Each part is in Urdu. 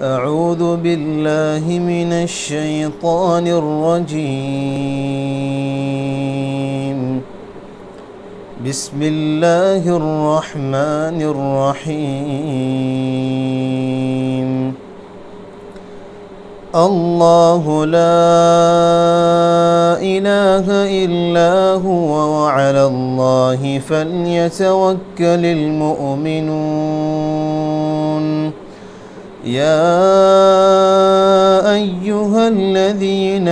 أعوذ بالله من الشيطان الرجيم. بسم الله الرحمن الرحيم. الله لا إله إلا هو وعلى الله فليتوكل المؤمنون. يا أيها الذين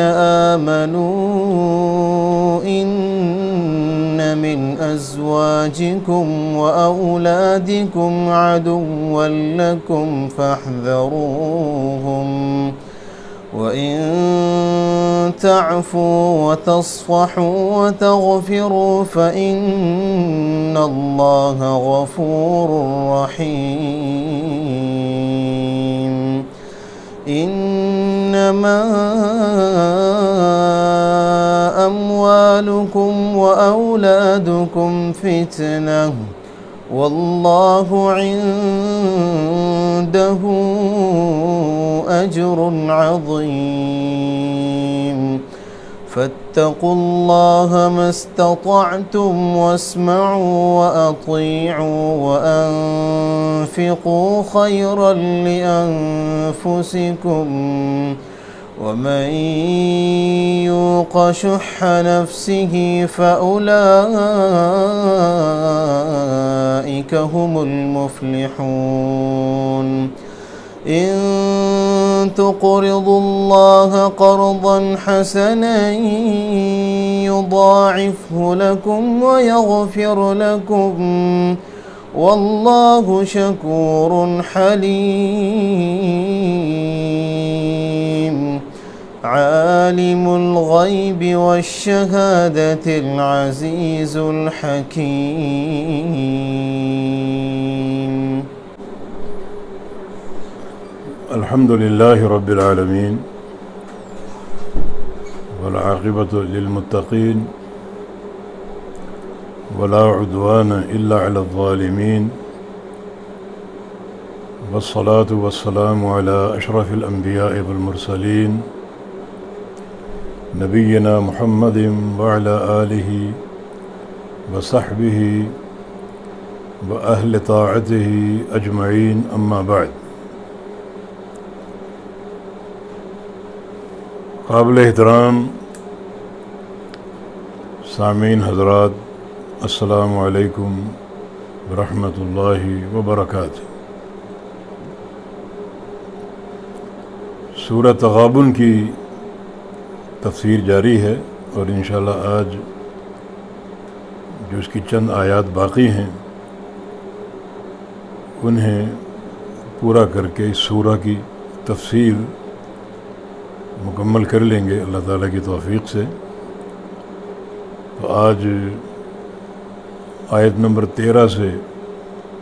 آمنوا إن من أزواجكم وأولادكم عدوا لكم فاحذروهم، وإن تعفوا وتصفحوا وتغفروا فإن الله غفور رحيم. إنما أموالكم وأولادكم فتنة والله عنده أجر عظيم. فاتقوا الله ما استطعتم واسمعوا وأطيعوا وأنفقوا خيرا لأنفسكم، ومن يوق شح نفسه فأولئك هم المفلحون. إن تقرضوا الله قرضا حسنا يضاعفه لكم ويغفر لكم، والله شكور حليم. عالم الغيب والشهادة العزيز الحكيم. الحمد لله رب العالمين، والعاقبة للمتقين، ولا عدوان إلا على الظالمين، والصلاة والسلام على أشرف الأنبياء والمرسلين نبينا محمد وعلى آله وصحبه وأهل طاعته أجمعين، أما بعد. قابل احترام سامعین حضرات، السلام علیکم ورحمۃ اللہ وبرکاتہ۔ سورہ تغابن کی تفسیر جاری ہے، اور انشاءاللہ آج جو اس کی چند آیات باقی ہیں انہیں پورا کر کے اس سورہ کی تفسیر مکمل کر لیں گے اللہ تعالیٰ کی توفیق سے۔ تو آج آیت نمبر 13 سے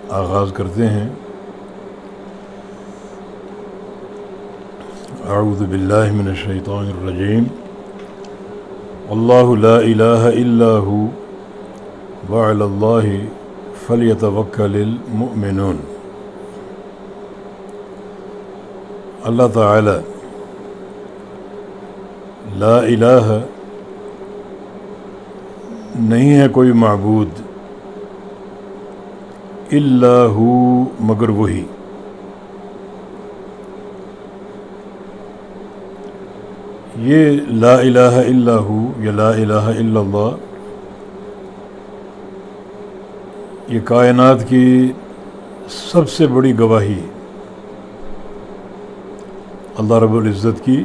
آغاز کرتے ہیں۔ اعوذ باللہ من الشیطان الرجیم۔ اللہ لا الہ الا ہو وعلی اللہ فلیتوکل المؤمنون۔ اللہ تعالی لا الہ نہیں ہے کوئی معبود الا ہو مگر وہی، یہ لا الہ الا ہو یا لا الہ الا اللہ یہ کائنات کی سب سے بڑی گواہی، اللہ رب العزت کی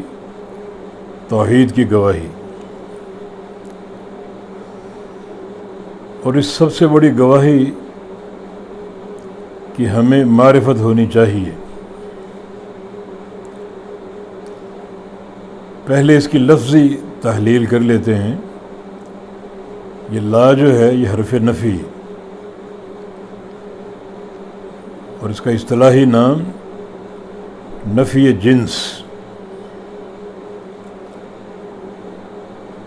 توحید کی گواہی، اور اس سب سے بڑی گواہی کہ ہمیں معرفت ہونی چاہیے۔ پہلے اس کی لفظی تحلیل کر لیتے ہیں۔ یہ لا جو ہے یہ حرف نفی، اور اس کا اصطلاحی نام نفی جنس۔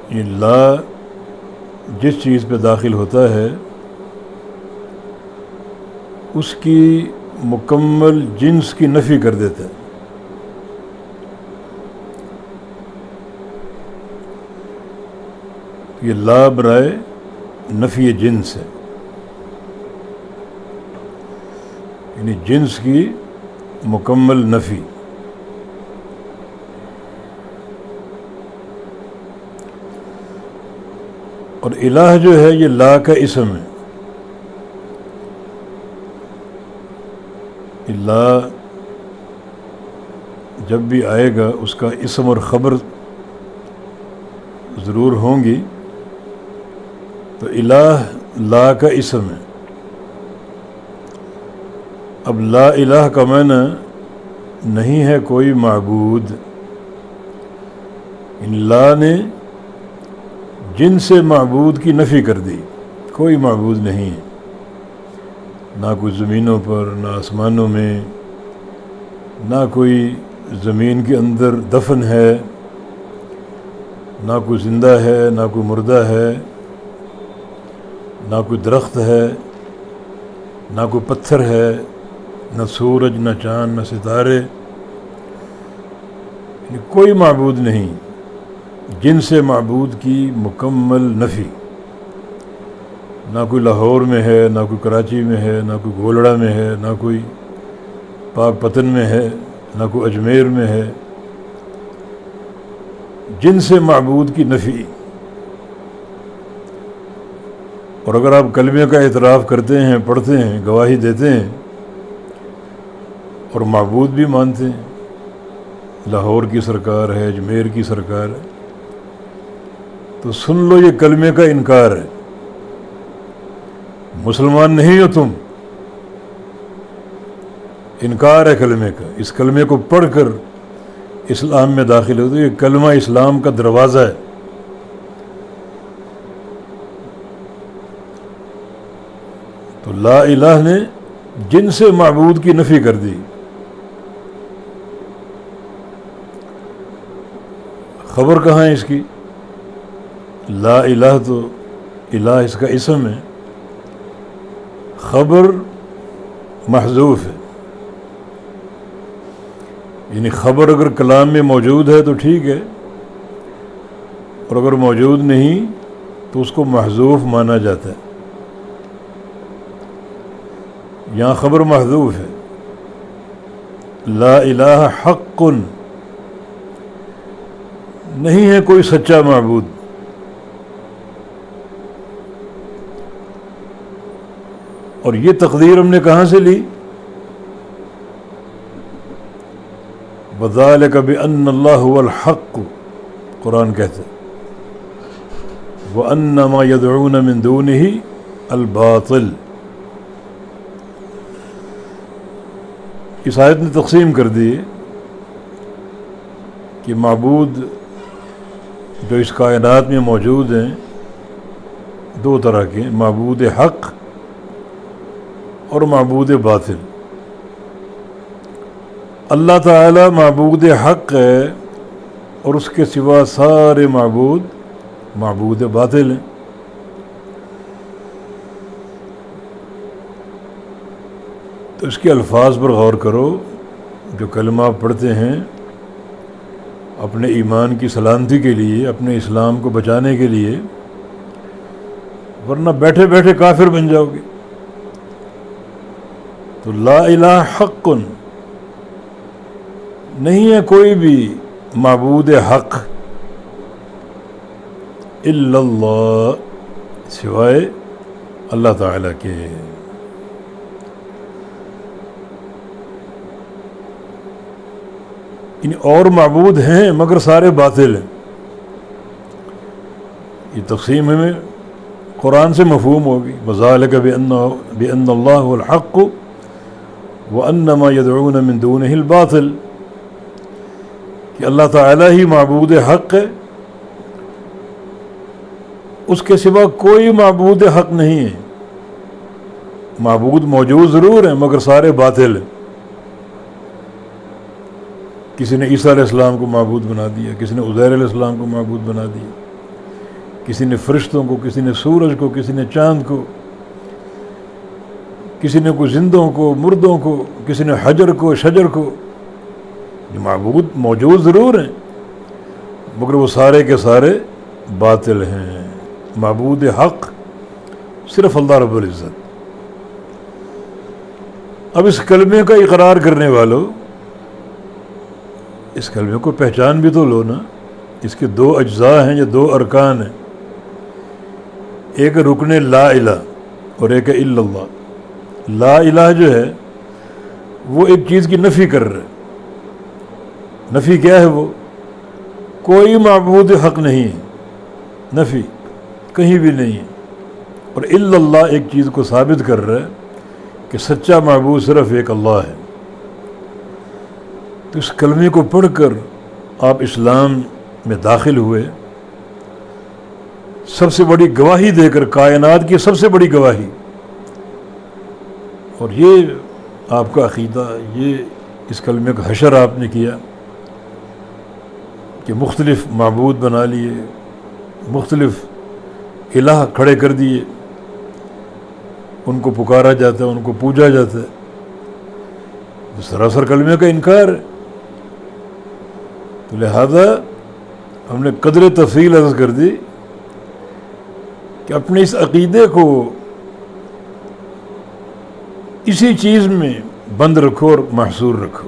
یہ لا جس چیز پہ داخل ہوتا ہے اس کی مکمل جنس کی نفی کر دیتا ہے۔ یہ لا برائے نفی جنس ہے، یعنی جنس کی مکمل نفی۔ اور الہ جو ہے یہ لا کا اسم ہے۔ لا جب بھی آئے گا اس کا اسم اور خبر ضرور ہوں گی، تو الہ لا کا اسم ہے۔ اب لا الہ کا معنی نہیں ہے کوئی معبود، ان لا نے جن سے معبود کی نفی کر دی، کوئی معبود نہیں ہے، نہ کوئی زمینوں پر، نہ آسمانوں میں، نہ کوئی زمین کے اندر دفن ہے، نہ کوئی زندہ ہے، نہ کوئی مردہ ہے، نہ کوئی درخت ہے، نہ کوئی پتھر ہے، نہ سورج، نہ چاند، نہ ستارے، یعنی کوئی معبود نہیں جن سے معبود کی مکمل نفی۔ نہ کوئی لاہور میں ہے، نہ کوئی کراچی میں ہے، نہ کوئی گولڑا میں ہے، نہ کوئی پاک پتن میں ہے، نہ کوئی اجمیر میں ہے، جن سے معبود کی نفی۔ اور اگر آپ کلمے کا اعتراف کرتے ہیں، پڑھتے ہیں، گواہی دیتے ہیں اور معبود بھی مانتے ہیں، لاہور کی سرکار ہے، اجمیر کی سرکار ہے، تو سن لو یہ کلمے کا انکار ہے، مسلمان نہیں ہو تم، انکار ہے کلمے کا۔ اس کلمے کو پڑھ کر اسلام میں داخل ہو تو یہ کلمہ اسلام کا دروازہ ہے۔ تو لا الہ نے جن سے معبود کی نفی کر دی۔ خبر کہاں ہے اس کی؟ لا الہ تو الہ اس کا اسم ہے، خبر محذوف ہے، یعنی خبر اگر کلام میں موجود ہے تو ٹھیک ہے، اور اگر موجود نہیں تو اس کو محذوف مانا جاتا ہے۔ یہاں خبر محذوف ہے، لا الہ حق، نہیں ہے کوئی سچا معبود۔ اور یہ تقدیر ہم نے کہاں سے لی؟ وَذَلِكَ بِأَنَّ اللَّهَ هُوَ الْحَقُّ، قرآن کہتا ہے وَأَنَّ مَا يَدْعُونَ مِن دُونِهِ الْبَاطِلِ۔ اس آیت نے تقسیم کر دی کہ معبود جو اس کائنات میں موجود ہیں دو طرح کے، معبود حق اور معبود باطل۔ اللہ تعالی معبود حق ہے اور اس کے سوا سارے معبود باطل ہیں۔ تو اس کے الفاظ پر غور کرو، جو کلمہ آپ پڑھتے ہیں اپنے ایمان کی سلامتی کے لیے، اپنے اسلام کو بچانے کے لیے، ورنہ بیٹھے بیٹھے کافر بن جاؤ گے۔ تو لا الہ حق، نہیں ہے کوئی بھی معبود حق الا اللہ، سوائے اللہ تعالیٰ کے۔ یعنی اور معبود ہیں مگر سارے باطل ہیں۔ یہ تقسیم ہمیں قرآن سے مفہوم ہوگی، وَذَلِكَ بِأَنَّ اللَّهَ هُوَ الْحَقُّ وَأَنَّ مَا يَدْعُونَ مِن دُونِهِ الْبَاطِلِ، کہ اللہ تعالیٰ ہی معبود حق ہے، اس کے سوا کوئی معبود حق نہیں ہے۔ معبود موجود ضرور ہیں مگر سارے باطل ہیں۔ کسی نے عیسیٰ علیہ السلام کو معبود بنا دیا، کسی نے عزیر علیہ السلام کو معبود بنا دیا، کسی نے فرشتوں کو، کسی نے سورج کو، کسی نے چاند کو، کسی نے کوئی زندوں کو، مردوں کو، کسی نے حجر کو، شجر کو۔ یہ معبود موجود ضرور ہیں مگر وہ سارے کے سارے باطل ہیں۔ معبود حق صرف اللہ رب العزت۔ اب اس کلمے کا اقرار کرنے والوں، اس کلمے کو پہچان بھی تو لو نا۔ اس کے دو اجزاء ہیں یا دو ارکان ہیں، ایک رکن لا الہ اور ایک الا اللہ۔ لا الہ جو ہے وہ ایک چیز کی نفی کر رہا ہے۔ نفی کیا ہے؟ وہ کوئی معبود حق نہیں ہے، نفی کہیں بھی نہیں ہے۔ اور الا اللہ ایک چیز کو ثابت کر رہا ہے کہ سچا معبود صرف ایک اللہ ہے۔ تو اس کلمے کو پڑھ کر آپ اسلام میں داخل ہوئے، سب سے بڑی گواہی دے کر، کائنات کی سب سے بڑی گواہی۔ اور یہ آپ کا عقیدہ، یہ اس کلمے کا حشر آپ نے کیا کہ مختلف معبود بنا لیے، مختلف الہ کھڑے کر دیے، ان کو پکارا جاتا ہے، ان کو پوجا جاتا ہے۔ تو سراسر کلمے کا انکار ہے۔ تو لہذا ہم نے قدر تفصیل عرض کر دی کہ اپنے اس عقیدے کو اسی چیز میں بند رکھو اور محصور رکھو۔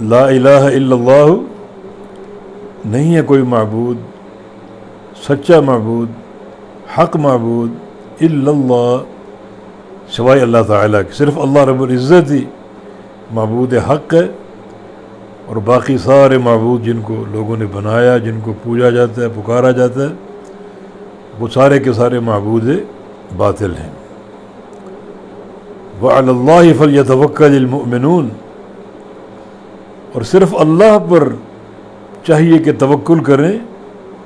لا الہ الا اللہ، نہیں ہے کوئی معبود، سچا معبود، حق معبود الا اللہ، سوائے اللہ تعالیٰ کے۔ صرف اللہ رب العزت ہی معبود حق ہے، اور باقی سارے معبود جن کو لوگوں نے بنایا، جن کو پوجا جاتا ہے، پکارا جاتا ہے، وہ سارے کے سارے معبود باطل ہیں۔ وعلی اللہ فلیتوکل المؤمنون، اور صرف اللہ پر چاہیے کہ توکل کریں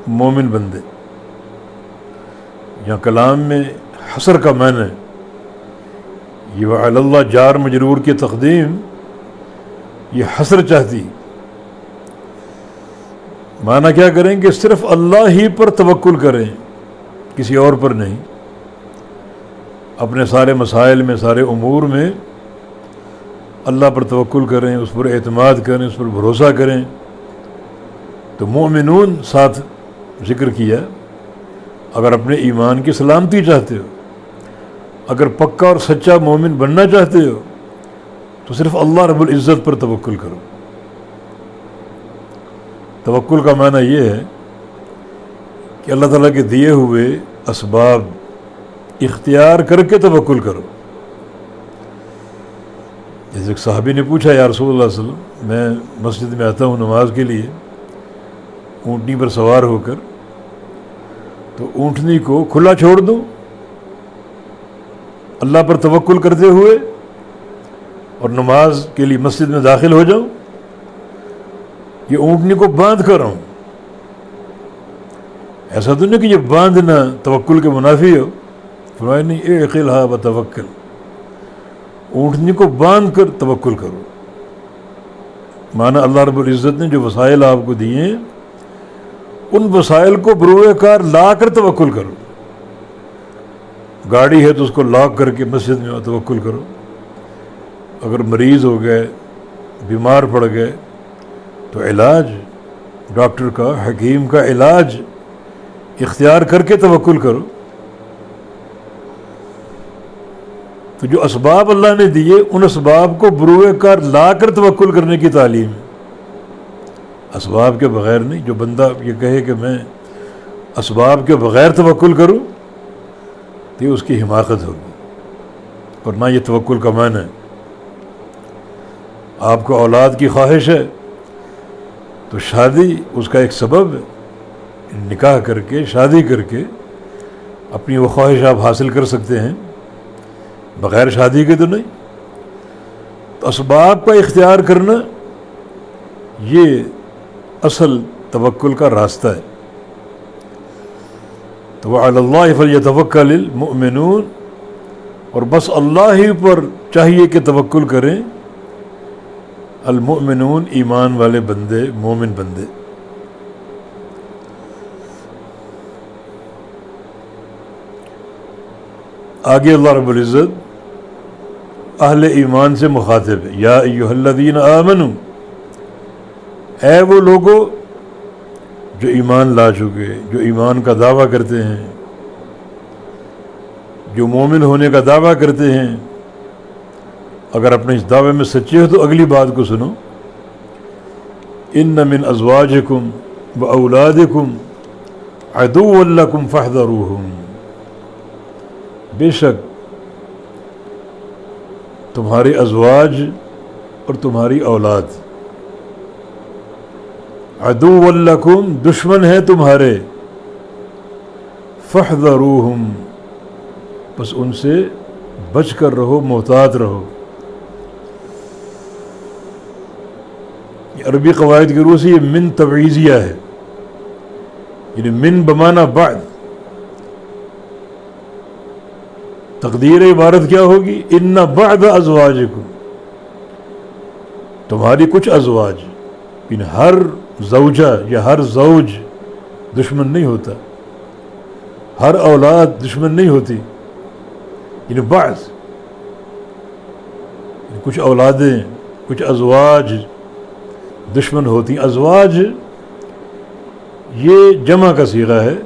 مومن بندے۔ یہاں کلام میں حصر کا معنی ہے، یہ وعلی اللہ جار مجرور کی تقدیم یہ حصر چاہتی۔ معنی کیا کریں کہ صرف اللہ ہی پر توکل کریں، کسی اور پر نہیں۔ اپنے سارے مسائل میں، سارے امور میں اللہ پر توکل کریں، اس پر اعتماد کریں، اس پر بھروسہ کریں۔ تو مومنون ساتھ ذکر کیا۔ اگر اپنے ایمان کی سلامتی چاہتے ہو، اگر پکا اور سچا مومن بننا چاہتے ہو، تو صرف اللہ رب العزت پر توکل کرو۔ توکل کا معنی یہ ہے کہ اللہ تعالیٰ کے دیے ہوئے اسباب اختیار کر کے توکل کرو۔ جیسے ایک صحابی نے پوچھا، یا رسول اللہ صلی اللہ علیہ وسلم، میں مسجد میں آتا ہوں نماز کے لیے اونٹنی پر سوار ہو کر، تو اونٹنی کو کھلا چھوڑ دوں اللہ پر توکل کرتے ہوئے اور نماز کے لیے مسجد میں داخل ہو جاؤں، یہ اونٹنی کو باندھ کر آؤں؟ ایسا تو نہیں کہ یہ باندھنا توکل کے منافی ہو۔ فرمایا نہیں، اعقلھا وتوکل، اونٹنی کو باندھ کر توکل کرو۔ معنی اللہ رب العزت نے جو وسائل آپ کو دیے ہیں، ان وسائل کو بروئے کار لا کر توکل کرو۔ گاڑی ہے تو اس کو لاک کر کے مسجد میں توکل کرو۔ اگر مریض ہو گئے، بیمار پڑ گئے، تو علاج، ڈاکٹر کا، حکیم کا علاج اختیار کر کے توکل کرو۔ تو جو اسباب اللہ نے دیے، ان اسباب کو بروئے کار لا کر توکل کرنے کی تعلیم ہے، اسباب کے بغیر نہیں۔ جو بندہ یہ کہے کہ میں اسباب کے بغیر توکل کروں، تو یہ اس کی حماقت ہوگی، اور نہ یہ توکل کا معنی ہے۔ آپ کو اولاد کی خواہش ہے تو شادی اس کا ایک سبب ہے، نکاح کر کے، شادی کر کے اپنی وہ خواہش آپ حاصل کر سکتے ہیں، بغیر شادی کے تو نہیں۔ تو اسباب کا اختیار کرنا یہ اصل توکل کا راستہ ہے۔ تو وعلی اللہ فلیتوکل المؤمنون، اور بس اللہ ہی پر چاہیے کہ توکل کریں المؤمنون، ایمان والے بندے، مومن بندے۔ آگے اللہ رب العزت اہل ایمان سے مخاطب ہے، یا ایھا الذین آمنوا، اے وہ لوگو جو ایمان لا چکے، جو ایمان کا دعویٰ کرتے ہیں، جو مومن ہونے کا دعویٰ کرتے ہیں، اگر اپنے اس دعوے میں سچے ہو تو اگلی بات کو سنو، ان من ازواجکم و اولادکم عدو لکم فاحذروہم، بے شک تمہارے ازواج اور تمہاری اولاد عدو لکم، دشمن ہیں تمہارے، فاحذروہم، بس ان سے بچ کر رہو، محتاط رہو۔ یہ عربی قواعد کی روح سے یہ من تبعیضیہ ہے، یعنی من بمعنی بعد، تقدیر عبارت کیا ہوگی؟ ان بعد ازواجکم، تمہاری کچھ ازواج، یعنی ہر زوجہ یا ہر زوج دشمن نہیں ہوتا، ہر اولاد دشمن نہیں ہوتی، یعنی بعض، یعنی کچھ اولادیں، کچھ ازواج دشمن ہوتی ہیں۔ ازواج یہ جمع کا صیغہ ہے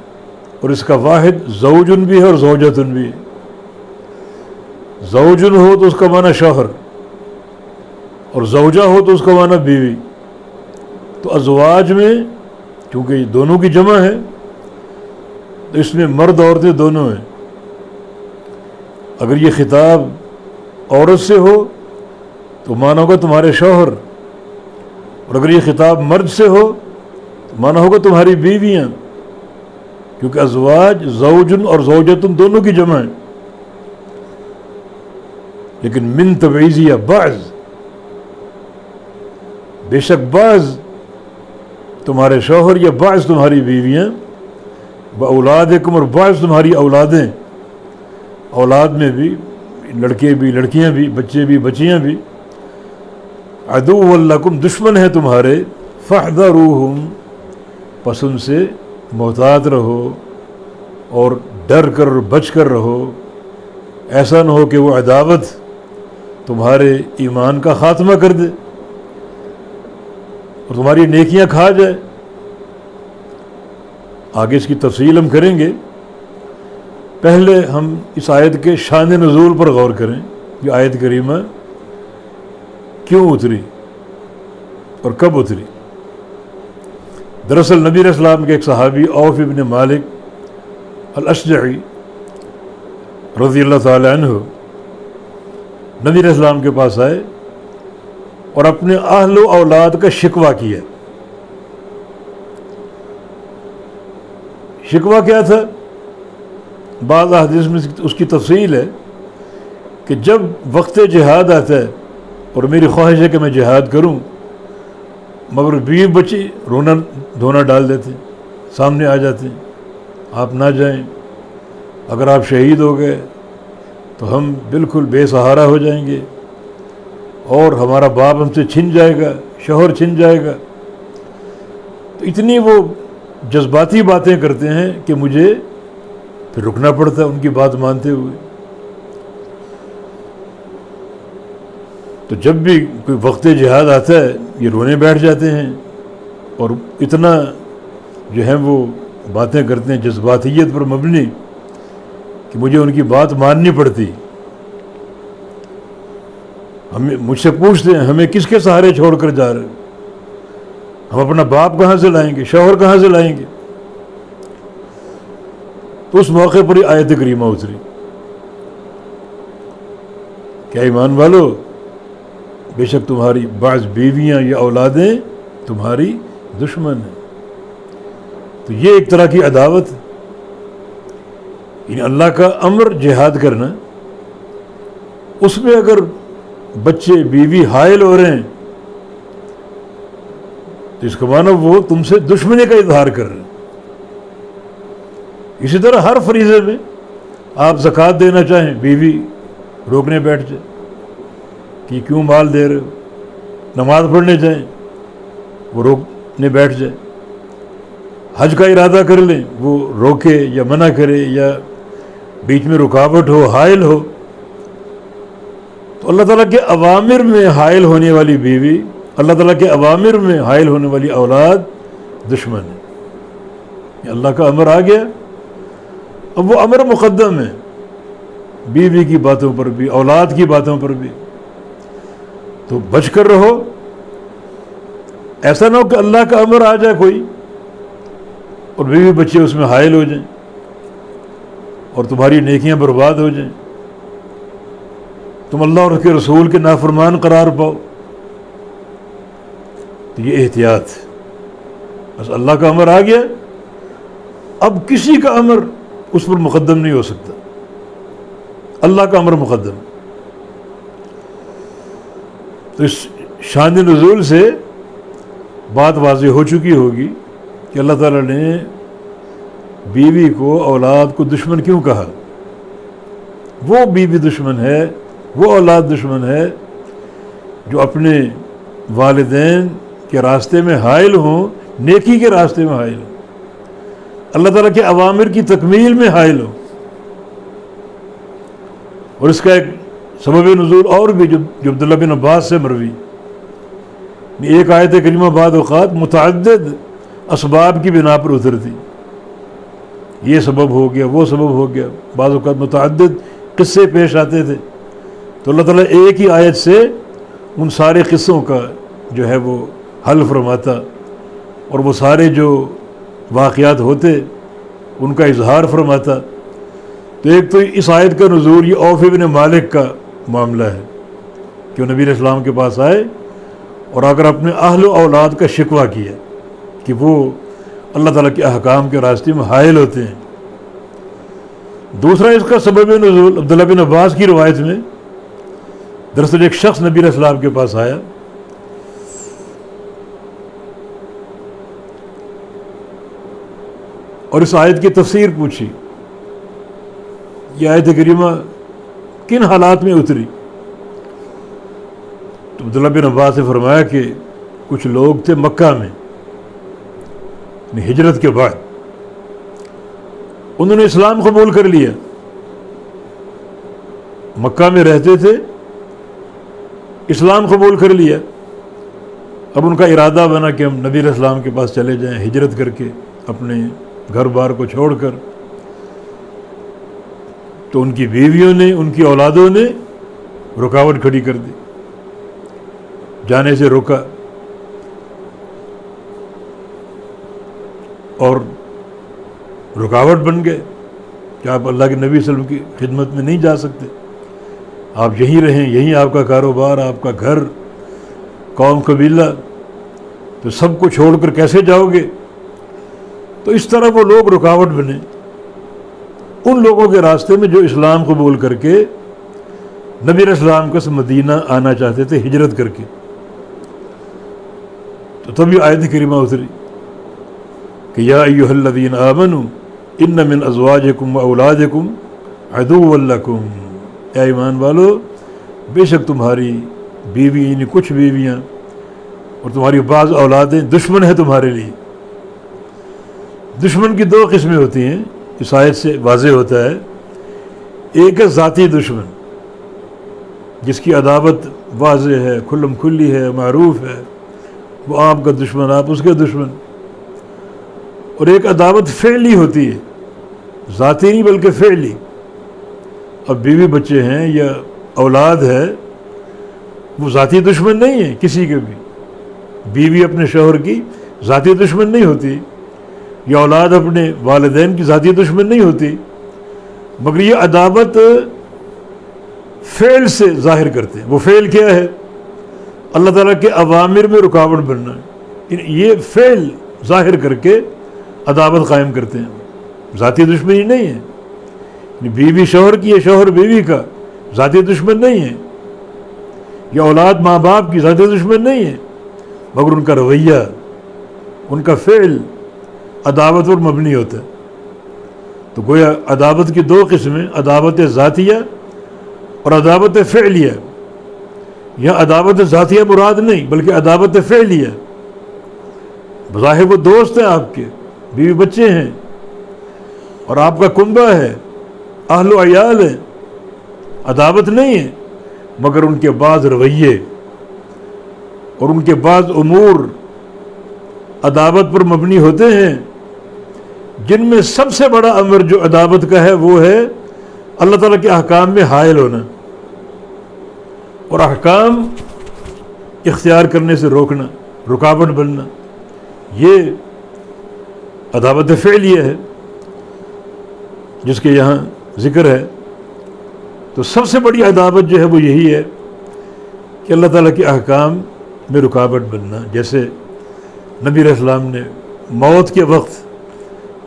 اور اس کا واحد زوجن بھی ہے اور زوجتن بھی ہے۔ زوجن ہو تو اس کا معنی شوہر، اور زوجہ ہو تو اس کا معنی بیوی۔ تو ازواج میں چونکہ یہ دونوں کی جمع ہے تو اس میں مرد عورتیں دونوں ہیں۔ اگر یہ خطاب عورت سے ہو تو معنی ہوگا تمہارے شوہر، اور اگر یہ خطاب مرد سے ہو تو معنی ہوگا تمہاری بیویاں، کیونکہ ازواج زوجن اور زوجتن دونوں کی جمع ہے۔ لیکن من تبعیضیہ، بعض، بے شک بعض تمہارے شوہر یا بعض تمہاری بیویاں، باولادکم، اور بعض تمہاری اولادیں، اولاد میں بھی لڑکے بھی لڑکیاں بھی، بچے بھی بچیاں بھی، عدو لکم، دشمن ہیں تمہارے، فاحذروہم، پس ان سے محتاط رہو اور ڈر کر اور بچ کر رہو۔ ایسا نہ ہو کہ وہ عداوت تمہارے ایمان کا خاتمہ کر دے اور تمہاری نیکیاں کھا جائے۔ آگے اس کی تفصیل ہم کریں گے، پہلے ہم اس آیت کے شان نزول پر غور کریں۔ یہ آیت کریمہ کیوں اتری اور کب اتری؟ دراصل نبی علیہ السلام کے ایک صحابی عوف ابن مالک الاشجعی رضی اللہ تعالی عنہ نبی علیہ السلام کے پاس آئے اور اپنے اہل و اولاد کا شکوہ کیا۔ شکوہ کیا تھا؟ بعض احادیث میں اس کی تفصیل ہے کہ جب وقت جہاد آتا ہے اور میری خواہش ہے کہ میں جہاد کروں، مگر بیوی بچی رونا دھونا ڈال دیتے ہیں، سامنے آ جاتے ہیں، آپ نہ جائیں، اگر آپ شہید ہو گئے تو ہم بالکل بے سہارا ہو جائیں گے اور ہمارا باپ ہم سے چھن جائے گا، شوہر چھن جائے گا۔ تو اتنی وہ جذباتی باتیں کرتے ہیں کہ مجھے پھر رکنا پڑتا ہے ان کی بات مانتے ہوئے۔ تو جب بھی کوئی وقت جہاد آتا ہے یہ رونے بیٹھ جاتے ہیں اور اتنا جو ہے وہ باتیں کرتے ہیں جذباتیت پر مبنی کہ مجھے ان کی بات ماننی پڑتی۔ ہمیں مجھ سے پوچھتے ہیں ہمیں کس کے سہارے چھوڑ کر جا رہے ہیں، ہم اپنا باپ کہاں سے لائیں گے، شوہر کہاں سے لائیں گے؟ تو اس موقع پر یہ آیت کریمہ اتری، کیا ایمان والو، بے شک تمہاری بعض بیویاں یا اولادیں تمہاری دشمن ہیں۔ تو یہ ایک طرح کی عداوت، یعنی اللہ کا امر جہاد کرنا، اس میں اگر بچے بیوی حائل ہو رہے ہیں تو اس کا معنی وہ تم سے دشمنی کا اظہار کر رہے ہیں۔ اسی طرح ہر فریضے میں آپ زکوٰۃ دینا چاہیں، بیوی روکنے بیٹھ جائے کہ کیوں مال دے رہے ہو، نماز پڑھنے جائیں وہ روکنے بیٹھ جائے، حج کا ارادہ کر لیں وہ روکے یا منع کرے یا بیچ میں رکاوٹ ہو، حائل ہو، تو اللہ تعالیٰ کے اوامر میں حائل ہونے والی بیوی، اللہ تعالیٰ کے اوامر میں حائل ہونے والی اولاد دشمن ہے۔ اللہ کا امر آ گیا، اب وہ امر مقدم ہے بیوی کی باتوں پر بھی، اولاد کی باتوں پر بھی، تو بچ کر رہو. ایسا نہ ہو کہ اللہ کا امر آ جائے کوئی اور بیوی بچے اس میں حائل ہو جائیں اور تمہاری نیکیاں برباد ہو جائیں، تم اللہ اور اس کے رسول کے نافرمان قرار پاؤ. تو یہ احتیاط، بس اللہ کا امر آ گیا، اب کسی کا امر اس پر مقدم نہیں ہو سکتا، اللہ کا امر مقدم. تو اس شان نزول سے بات واضح ہو چکی ہوگی کہ اللہ تعالیٰ نے بیوی کو، اولاد کو دشمن کیوں کہا. وہ بیوی دشمن ہے، وہ اولاد دشمن ہے جو اپنے والدین کے راستے میں حائل ہوں، نیکی کے راستے میں حائل ہوں، اللہ تعالیٰ کے اوامر کی تکمیل میں حائل ہوں. اور اس کا ایک سبب نزول اور بھی جو عبداللہ بن عباس سے مروی، ایک آیت کریمہ بعض اوقات متعدد اسباب کی بنا پر اترتی، یہ سبب ہو گیا، وہ سبب ہو گیا، بعض اوقات متعدد قصے پیش آتے تھے، تو اللہ تعالیٰ ایک ہی آیت سے ان سارے قصوں کا جو ہے وہ حل فرماتا، اور وہ سارے جو واقعات ہوتے ان کا اظہار فرماتا. تو ایک تو اس آیت کا نزول یہ عوف بن مالک کا معاملہ ہے کہ وہ نبی علیہ السلام کے پاس آئے اور اگر اپنے اہل و اولاد کا شکوہ کیا کہ وہ اللہ تعالیٰ کے احکام کے راستے میں حائل ہوتے ہیں. دوسرا اس کا سبب نزول عبداللہ بن عباس کی روایت میں، دراصل ایک شخص نبی علیہ السلام کے پاس آیا اور اس آیت کی تفسیر پوچھی، یہ آیت کریمہ کن حالات میں اتری. تو عبداللہ بن عباس نے فرمایا کہ کچھ لوگ تھے مکہ میں ہجرت کے بعد، انہوں نے اسلام قبول کر لیا، مکہ میں رہتے تھے، اسلام قبول کر لیا. اب ان کا ارادہ بنا کہ ہم نبی علیہ السلام کے پاس چلے جائیں ہجرت کر کے اپنے گھر بار کو چھوڑ کر. تو ان کی بیویوں نے، ان کی اولادوں نے رکاوٹ کھڑی کر دی، جانے سے روکا، اور رکاوٹ بن گئے کہ آپ اللہ کے نبی صلی اللہ علیہ وسلم کی خدمت میں نہیں جا سکتے، آپ یہیں رہیں، یہیں آپ کا کاروبار، آپ کا گھر، قوم قبیلہ، تو سب کو چھوڑ کر کیسے جاؤ گے. تو اس طرح وہ لوگ رکاوٹ بنے ان لوگوں کے راستے میں جو اسلام قبول کر کے نبی علیہ السلام کے مدینہ آنا چاہتے تھے ہجرت کر کے. تو تبھی آیت کریمہ اتری کہ یا ایھا الذین آمنوا ان من ازواجکم و اولادکم عدو لکم، اے ایمان والو بے شک تمہاری بیوی یعنی کچھ بیویاں اور تمہاری بعض اولادیں دشمن ہیں تمہارے لیے. دشمن کی دو قسمیں ہوتی ہیں، اس آیت سے واضح ہوتا ہے. ایک ہے ذاتی دشمن جس کی عداوت واضح ہے، کھلم کھلی ہے، معروف ہے، وہ آپ کا دشمن، آپ اس کے دشمن. اور ایک عداوت فعلی ہوتی ہے، ذاتی نہیں بلکہ فعلی. اب بیوی بچے ہیں یا اولاد ہے، وہ ذاتی دشمن نہیں ہے کسی کے بھی. بیوی اپنے شوہر کی ذاتی دشمن نہیں ہوتی، یا اولاد اپنے والدین کی ذاتی دشمن نہیں ہوتی، مگر یہ عداوت فعل سے ظاہر کرتے ہیں. وہ فعل کیا ہے؟ اللہ تعالیٰ کے اوامر میں رکاوٹ بننا. یہ فعل ظاہر کر کے عداوت قائم کرتے ہیں، ذاتی دشمنی نہیں ہے. بیوی شوہر کی یا شوہر بیوی کا ذاتی دشمن نہیں ہے، یا اولاد ماں باپ کی ذاتی دشمن نہیں ہے، مگر ان کا رویہ، ان کا فعل عداوت پر مبنی ہوتا ہے. تو گویا عداوت کی دو قسمیں، عداوت ذاتیہ اور عداوت فعلیہ. یہاں عداوت ذاتیہ مراد نہیں بلکہ عداوت فعلیہ. بظاہر وہ دوست ہیں آپ کے، بیوی بچے ہیں اور آپ کا کنبہ ہے، اہل و عیال ہیں، عداوت نہیں ہے، مگر ان کے بعض رویے اور ان کے بعض امور عداوت پر مبنی ہوتے ہیں. جن میں سب سے بڑا امر جو عداوت کا ہے وہ ہے اللہ تعالیٰ کے احکام میں حائل ہونا اور احکام اختیار کرنے سے روکنا، رکاوٹ بننا، یہ عداوت فعلیہ ہے جس کے یہاں ذکر ہے۔ تو سب سے بڑی عداوت جو ہے وہ یہی ہے کہ اللہ تعالیٰ کے احکام میں رکاوٹ بننا۔ جیسے نبی علیہ السلام نے موت کے وقت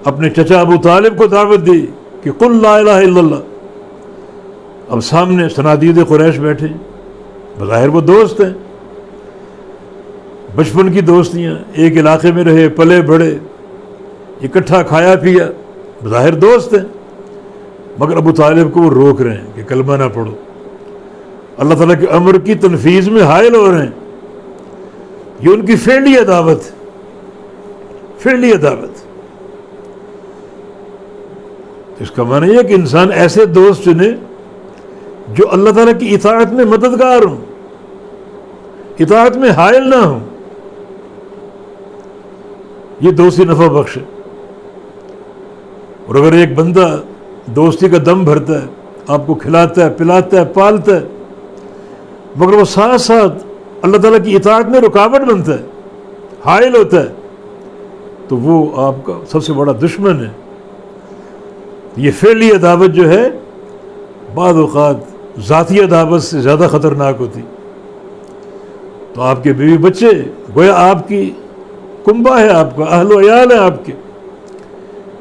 اپنے چچا ابو طالب کو دعوت دی کہ قل لا الہ الا اللہ۔ اب سامنے صنادید قریش بیٹھے، بظاہر وہ دوست ہیں، بچپن کی دوستیاں، ایک علاقے میں رہے، پلے بڑھے، اکٹھا کھایا پیا، بظاہر دوست ہیں، مگر ابو طالب کو وہ روک رہے ہیں کہ کلمہ نہ پڑھو، اللہ تعالیٰ کے امر کی تنفیذ میں حائل ہو رہے ہیں۔ یہ ان کی فعلی عداوت، فعلی عداوت۔ اس کا معنی یہ کہ انسان ایسے دوست چنے جو اللہ تعالیٰ کی اطاعت میں مددگار ہوں، اطاعت میں حائل نہ ہوں، یہ دوستی نفع بخش ہے۔ اور اگر ایک بندہ دوستی کا دم بھرتا ہے، آپ کو کھلاتا ہے، پلاتا ہے، پالتا ہے، مگر وہ ساتھ ساتھ اللہ تعالیٰ کی اطاعت میں رکاوٹ بنتا ہے، حائل ہوتا ہے، تو وہ آپ کا سب سے بڑا دشمن ہے۔ یہ فعلی عداوت جو ہے بعض اوقات ذاتی عداوت سے زیادہ خطرناک ہوتی۔ تو آپ کے بیوی بچے گویا آپ کی کنبہ ہے، آپ کا اہل و عیال ہے آپ کے،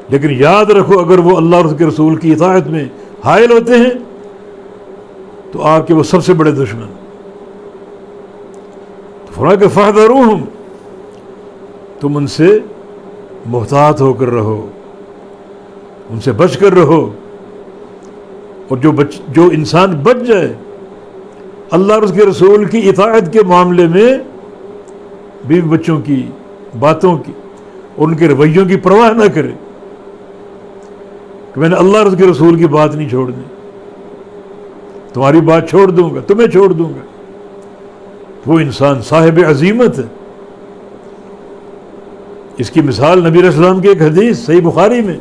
لیکن یاد رکھو اگر وہ اللہ اور اس کے رسول کی اطاعت میں حائل ہوتے ہیں تو آپ کے وہ سب سے بڑے دشمن۔ فرمایا کہ فاحذروہم، تم ان سے محتاط ہو کر رہو، ان سے بچ کر رہو۔ اور جو انسان بچ جائے اللہ اور اس کے رسول کی اطاعت کے معاملے میں، بیوی بچوں کی باتوں کی، ان کے رویوں کی پرواہ نہ کرے کہ میں نے اللہ اور اس کے رسول کی بات نہیں چھوڑنی، تمہاری بات چھوڑ دوں گا، تمہیں چھوڑ دوں گا، وہ انسان صاحب عزیمت ہے۔ اس کی مثال نبی علیہ السلام کی ایک حدیث صحیح بخاری میں،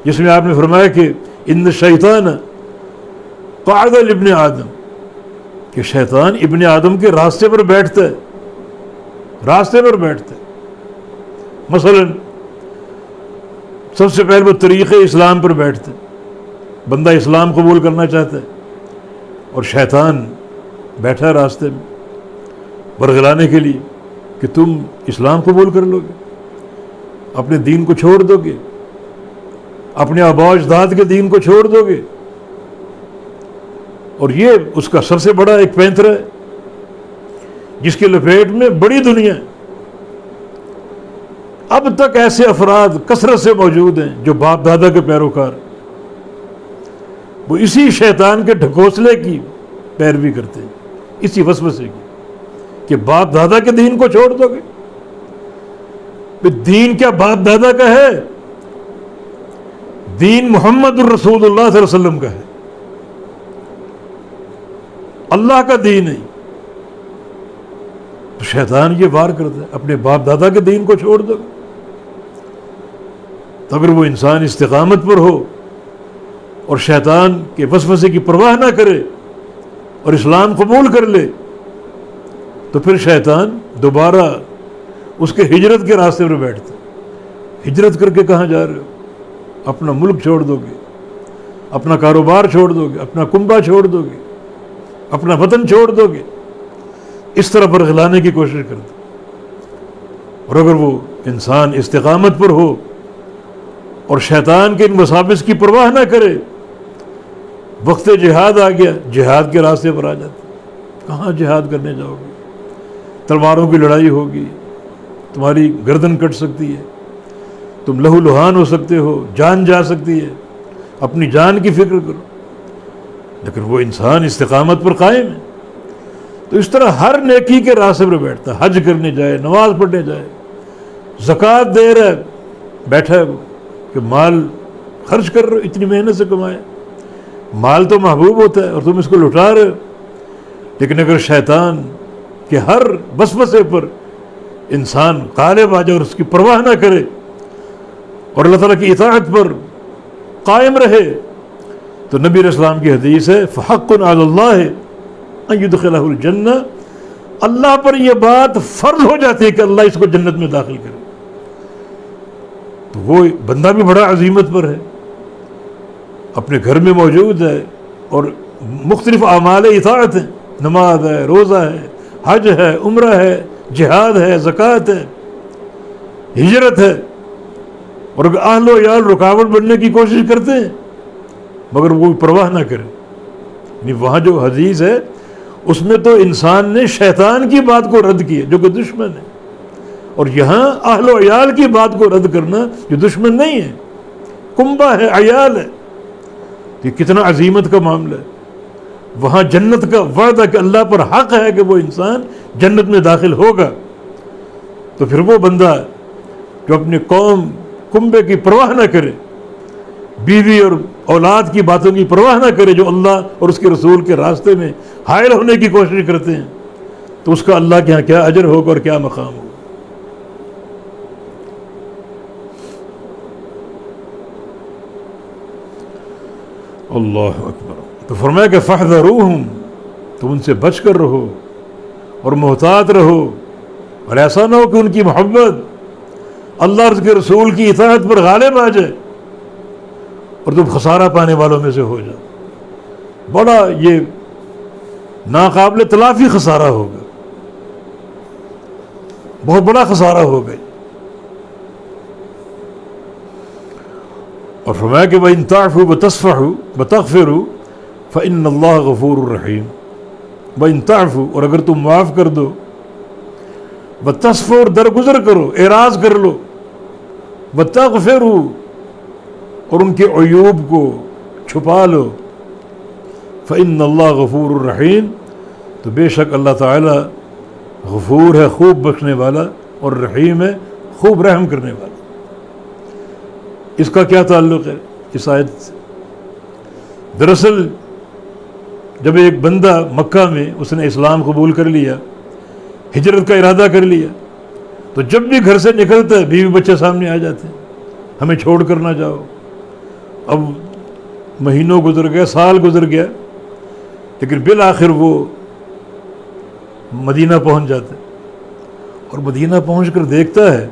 جس میں آپ نے فرمایا کہ ان الشیطان قعد لابن آدم، کہ شیطان ابن آدم کے راستے پر بیٹھتا ہے، راستے پر بیٹھتا ہے۔ مثلا سب سے پہلے وہ طریق اسلام پر بیٹھتا ہے، بندہ اسلام قبول کرنا چاہتا ہے اور شیطان بیٹھا ہے راستے میں برگلانے کے لیے کہ تم اسلام قبول کر لو گے، اپنے دین کو چھوڑ دو گے، اپنے آباء و اجداد کے دین کو چھوڑ دو گے۔ اور یہ اس کا سب سے بڑا ایک پینترا ہے جس کی لپیٹ میں بڑی دنیا ہے۔ اب تک ایسے افراد کثرت سے موجود ہیں جو باپ دادا کے پیروکار، وہ اسی شیطان کے ڈھکوسلے کی پیروی کرتے ہیں، اسی وسوسے کی کہ باپ دادا کے دین کو چھوڑ دو گے۔ دین کیا باپ دادا کا ہے؟ دین محمد الرسول اللہ صلی اللہ علیہ وسلم کا ہے، اللہ کا دین ہے۔ تو شیطان یہ وار کرتا ہے اپنے باپ دادا کے دین کو چھوڑ دو۔ تو اگر وہ انسان استقامت پر ہو اور شیطان کے وسوسے کی پرواہ نہ کرے اور اسلام قبول کر لے، تو پھر شیطان دوبارہ اس کے ہجرت کے راستے پر بیٹھتا ہے۔ ہجرت کر کے کہاں جا رہے ہو؟ اپنا ملک چھوڑ دو گے، اپنا کاروبار چھوڑ دو گے، اپنا کنبہ چھوڑ دو گے، اپنا وطن چھوڑ دو گے، اس طرح برگلانے کی کوشش کرتے۔ اور اگر وہ انسان استقامت پر ہو اور شیطان کے ان وساوس کی پرواہ نہ کرے، وقت جہاد آ گیا، جہاد کے راستے پر آ جاتے۔ کہاں جہاد کرنے جاؤ گے؟ تلواروں کی لڑائی ہوگی، تمہاری گردن کٹ سکتی ہے، تم لہو لہان ہو سکتے ہو، جان جا سکتی ہے، اپنی جان کی فکر کرو۔ لیکن وہ انسان استقامت پر قائم ہے، تو اس طرح ہر نیکی کے راستے پر بیٹھتا ہے۔ حج کرنے جائے، نماز پڑھنے جائے، زکوٰۃ دے رہا ہے، بیٹھا ہے وہ کہ مال خرچ کر رہے ہو، اتنی محنت سے کمایا، مال تو محبوب ہوتا ہے اور تم اس کو لٹا رہے ہو۔ لیکن اگر شیطان کے ہر وسوسے پر انسان غالب آ جائے اور اس کی پرواہ نہ کرے، اور اللہ تعالیٰ کی اطاعت پر قائم رہے، تو نبی علیہ السلام کی حدیث ہے فحق علی اللہ ان یدخلہ الجنہ، اللہ پر یہ بات فرض ہو جاتی ہے کہ اللہ اس کو جنت میں داخل کرے. تو وہ بندہ بھی بڑا عزیمت پر ہے، اپنے گھر میں موجود ہے اور مختلف اعمال اطاعت ہیں، نماز ہے، روزہ ہے، حج ہے، عمرہ ہے، جہاد ہے، زکوٰۃ ہے، ہجرت ہے، اور اگر اہل و عیال رکاوٹ بننے کی کوشش کرتے ہیں مگر وہ پرواہ نہ کرے. یعنی وہاں جو حدیث ہے اس میں تو انسان نے شیطان کی بات کو رد کیا جو کہ دشمن ہے، اور یہاں اہل و عیال کی بات کو رد کرنا جو دشمن نہیں ہے، کنبہ ہے، عیال ہے. یہ کتنا عظیمت کا معاملہ ہے. وہاں جنت کا وعدہ کہ اللہ پر حق ہے کہ وہ انسان جنت میں داخل ہوگا. تو پھر وہ بندہ جو اپنی قوم کنبے کی پرواہ نہ کرے، بیوی اور اولاد کی باتوں کی پرواہ نہ کرے، جو اللہ اور اس کے رسول کے راستے میں حائل ہونے کی کوشش کرتے ہیں، تو اس کا اللہ کے یہاں کیا اجر ہوگا اور کیا مقام ہوگا. اللہ اکبر. تو فرمایا کہ فاحذروہم، تم ان سے بچ کر رہو اور محتاط رہو، اور ایسا نہ ہو کہ ان کی محبت اللہ اور اس کے رسول کی اطاعت پر غالب آ جائے اور تم خسارہ پانے والوں میں سے ہو جاؤ. بڑا یہ ناقابل تلافی خسارہ ہوگا، بہت بڑا خسارہ ہوگا. اور فرمایا کہ وَإِن تَعْفُوا وَتَصْفَحُوا وَتَغْفِرُوا فَإِنَّ اللَّهَ غَفُورٌ رَحِيمٌ. وَإِن تَعْفُوا، اور اگر تم معاف کر دو، وَتَصْفَحُوا، اور درگزر کرو، اعراض کر لو، وَتَغْفِرُوا، اور ان کے عیوب کو چھپا لو، فَإِنَّ اللَّهَ غَفُورٌ رَحِيمٌ، تو بے شک اللہ تعالی غفور ہے، خوب بخشنے والا، اور رحیم ہے، خوب رحم کرنے والا. اس کا کیا تعلق ہے اس آیت سے؟ دراصل جب ایک بندہ مکہ میں اس نے اسلام قبول کر لیا، ہجرت کا ارادہ کر لیا، تو جب بھی گھر سے نکلتا ہے بیوی بچے سامنے آ جاتے ہیں، ہمیں چھوڑ کر نہ جاؤ. اب مہینوں گزر گئے، سال گزر گیا، لیکن بالآخر وہ مدینہ پہنچ جاتا ہے، اور مدینہ پہنچ کر دیکھتا ہے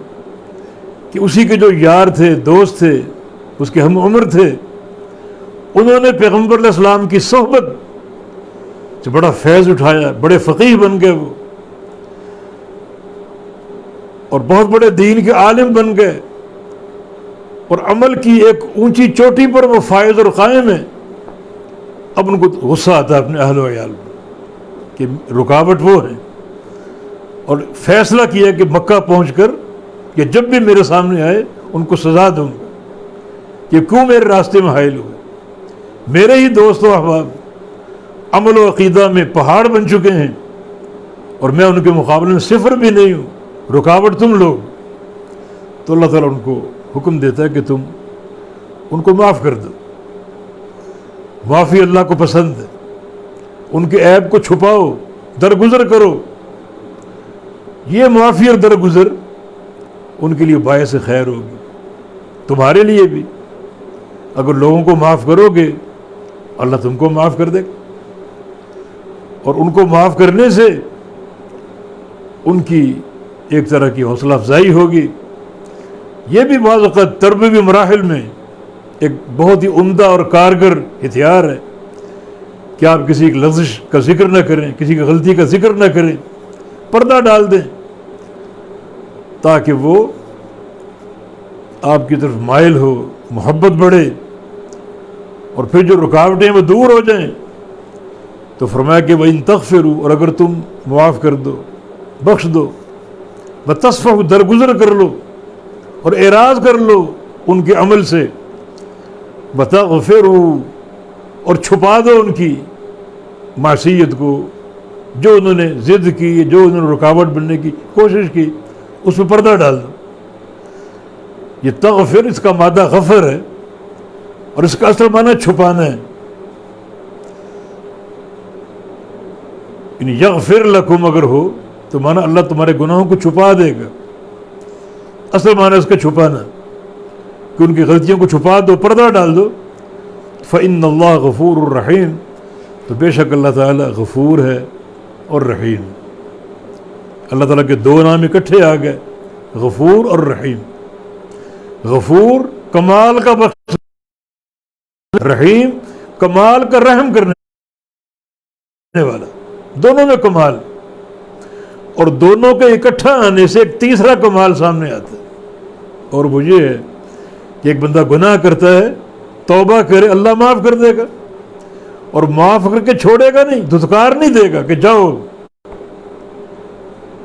کہ اسی کے جو یار تھے، دوست تھے، اس کے ہم عمر تھے، انہوں نے پیغمبر علیہ السلام کی صحبت سے بڑا فیض اٹھایا، بڑے فقیہ بن گئے وہ، اور بہت بڑے دین کے عالم بن گئے، اور عمل کی ایک اونچی چوٹی پر وہ فائز اور قائم ہے. اب ان کو غصہ آتا ہے اپنے اہل و عیال پر کہ رکاوٹ وہ ہے، اور فیصلہ کیا کہ مکہ پہنچ کر کہ جب بھی میرے سامنے آئے ان کو سزا دوں گا کہ کیوں میرے راستے میں حائل ہوئے. میرے ہی دوست و احباب عمل و عقیدہ میں پہاڑ بن چکے ہیں، اور میں ان کے مقابلے میں صفر بھی نہیں ہوں، رکاوٹ تم لوگ. تو اللہ تعالیٰ ان کو حکم دیتا ہے کہ تم ان کو معاف کر دو. معافی اللہ کو پسند ہے. ان کے عیب کو چھپاؤ، درگزر کرو. یہ معافی اور درگزر ان کے لیے باعث خیر ہوگی، تمہارے لیے بھی. اگر لوگوں کو معاف کرو گے اللہ تم کو معاف کر دے گا، اور ان کو معاف کرنے سے ان کی ایک طرح کی حوصلہ افزائی ہوگی. یہ بھی بعض اوقات تربوی مراحل میں ایک بہت ہی عمدہ اور کارگر ہتھیار ہے کہ آپ کسی کی لفظ کا ذکر نہ کریں، کسی کی غلطی کا ذکر نہ کریں، پردہ ڈال دیں تاکہ وہ آپ کی طرف مائل ہو، محبت بڑھے، اور پھر جو رکاوٹیں وہ دور ہو جائیں. تو فرمایا کہ وَإِن تَغْفِرُوا، اور اگر تم معاف کر دو، بخش دو، وَتَصْفَحُوا، درگزر کر لو اور اعراض کر لو ان کے عمل سے، وَتَغْفِرُوا، اور چھپا دو ان کی معصیت کو، جو انہوں نے ضد کی، جو انہوں نے رکاوٹ بننے کی کوشش کی، اس میں پردہ ڈال دو. یہ تغفر اس کا مادہ غفر ہے، اور اس کا اصل معنی چھپانا ہے. یعنی یغفر لکم اگر ہو تو معنی اللہ تمہارے گناہوں کو چھپا دے گا، اصل معنی اس کا چھپانا، کہ ان کی غلطیوں کو چھپا دو، پردہ ڈال دو. فإن اللہ غفور الرحیم، تو بے شک اللہ تعالیٰ غفور ہے اور رحیم. اللہ تعالیٰ کے دو نام اکٹھے آ گئے، غفور اور رحیم. غفور کمال کا بخش، رحیم کمال کا رحم کرنے والا، دونوں میں کمال. اور دونوں کے اکٹھا آنے سے ایک تیسرا کمال سامنے آتا ہے، اور وہ یہ ہے کہ ایک بندہ گناہ کرتا ہے، توبہ کرے، اللہ معاف کر دے گا، اور معاف کر کے چھوڑے گا نہیں، دھتکار نہیں دے گا کہ جاؤ.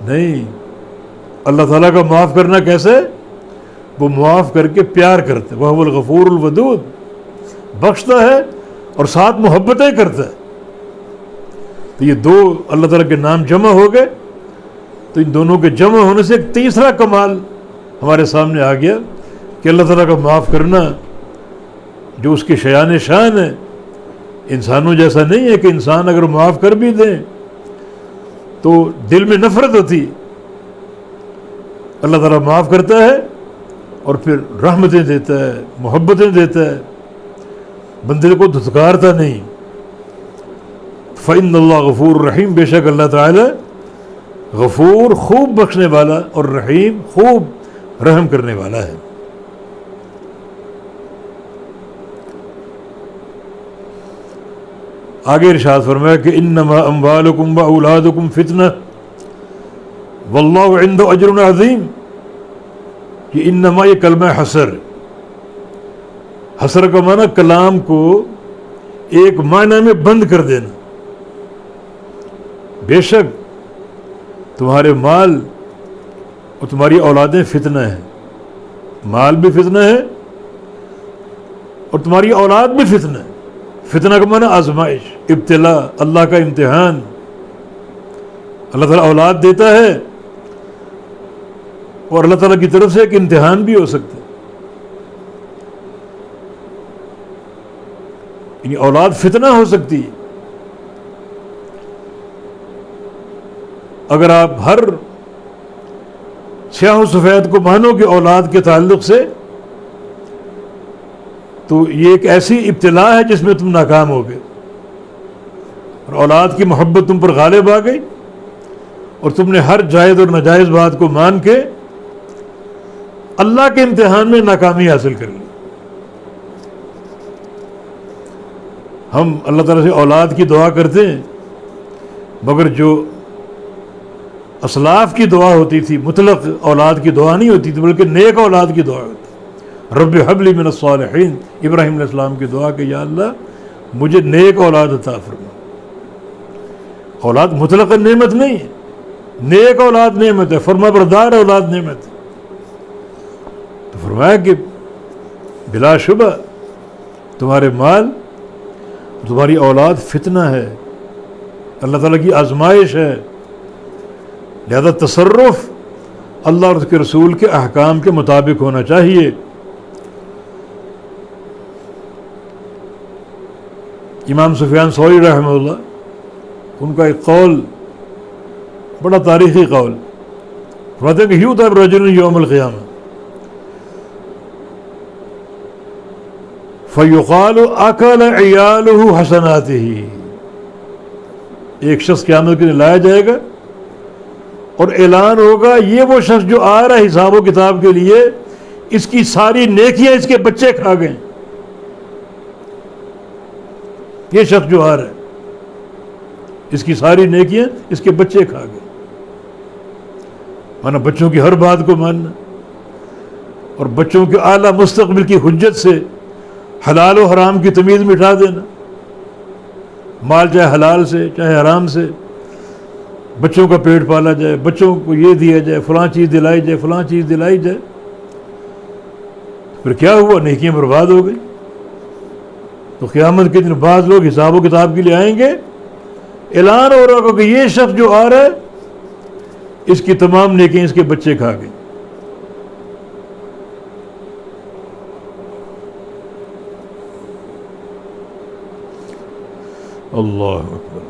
نہیں، اللہ تعالیٰ کا معاف کرنا کیسے؟ وہ معاف کر کے پیار کرتا ہے. وَهُوَ الْغَفُورُ الْوَدُودُ، بخشتا ہے اور ساتھ محبتیں کرتا ہے. تو یہ دو اللہ تعالیٰ کے نام جمع ہو گئے، تو ان دونوں کے جمع ہونے سے ایک تیسرا کمال ہمارے سامنے آ گیا کہ اللہ تعالیٰ کا معاف کرنا جو اس کی شیان شان ہے. انسانوں جیسا نہیں ہے کہ انسان اگر معاف کر بھی دیں تو دل میں نفرت ہوتی. اللہ تعالیٰ معاف کرتا ہے اور پھر رحمتیں دیتا ہے، محبتیں دیتا ہے، بندے کو دھتکارتا نہیں. فإن اللہ غفور رحیم، بے شک اللہ تعالیٰ غفور خوب بخشنے والا اور رحیم خوب رحم کرنے والا ہے. آگے ارشاد فرمایا کہ انما اموالکم واولادکم فتنہ واللہ عنده اجر عظیم. کہ انما یہ کلمہ حصر، حصر کا معنی کلام کو ایک معنی میں بند کر دینا. بے شک تمہارے مال اور تمہاری اولادیں فتنہ ہیں. مال بھی فتنہ ہے اور تمہاری اولاد بھی فتنہ ہے. فتنہ کا معنی آزمائش، ابتلا، اللہ کا امتحان. اللہ تعالیٰ اولاد دیتا ہے اور اللہ تعالیٰ کی طرف سے ایک امتحان بھی ہو سکتا ہے. یعنی اولاد فتنہ ہو سکتی ہے. اگر آپ ہر سیاہ و سفید کو مانو کہ اولاد کے تعلق سے، تو یہ ایک ایسی ابتلا ہے جس میں تم ناکام ہو گئے، اور اولاد کی محبت تم پر غالب آ گئی اور تم نے ہر جائز اور ناجائز بات کو مان کے اللہ کے امتحان میں ناکامی حاصل کر لی. ہم اللہ تعالیٰ سے اولاد کی دعا کرتے ہیں، مگر جو اسلاف کی دعا ہوتی تھی، مطلق اولاد کی دعا نہیں ہوتی تھی، بلکہ نیک اولاد کی دعا ہوتی. رب حب لی من الصالحین، ابراہیم علیہ السلام کی دعا کہ یا اللہ مجھے نیک اولاد عطا فرما. اولاد مطلق نعمت نہیں ہے، نیک اولاد نعمت ہے، فرما بردار اولاد نعمت ہے. تو فرمایا کہ بلا شبہ تمہارے مال، تمہاری اولاد فتنہ ہے، اللہ تعالیٰ کی آزمائش ہے. لہذا تصرف اللہ اور اس کے رسول کے احکام کے مطابق ہونا چاہیے. امام سفیان ثوری رحمہ اللہ، ان کا ایک قول بڑا تاریخی قول، فرماتے ہیں کہ یؤتی رجل یوم القیامہ فیقال اکل عیالہ حسناتہ. ایک شخص قیامت کے دن لایا جائے گا اور اعلان ہوگا یہ وہ شخص جو آ رہا ہے حساب و کتاب کے لیے، اس کی ساری نیکیاں اس کے بچے کھا گئے. یہ شخص جو آ رہا ہے اس کی ساری نیکیاں اس کے بچے کھا گئے. مانا بچوں کی ہر بات کو ماننا اور بچوں کے اعلیٰ مستقبل کی حجت سے حلال و حرام کی تمیز مٹا دینا. مال چاہے حلال سے چاہے حرام سے، بچوں کا پیٹ پالا جائے، بچوں کو یہ دیا جائے، فلاں چیز دلائی جائے، فلاں چیز دلائی جائے. پھر کیا ہوا؟ نیکیاں برباد ہو گئی. تو قیامت کے دن بعض لوگ حساب و کتاب کے لیے آئیں گے، اعلان ہو رہا ہوگا کہ یہ شخص جو آ رہا ہے اس کی تمام نیکیاں اس کے بچے کھا گئے. اللہ اکبر.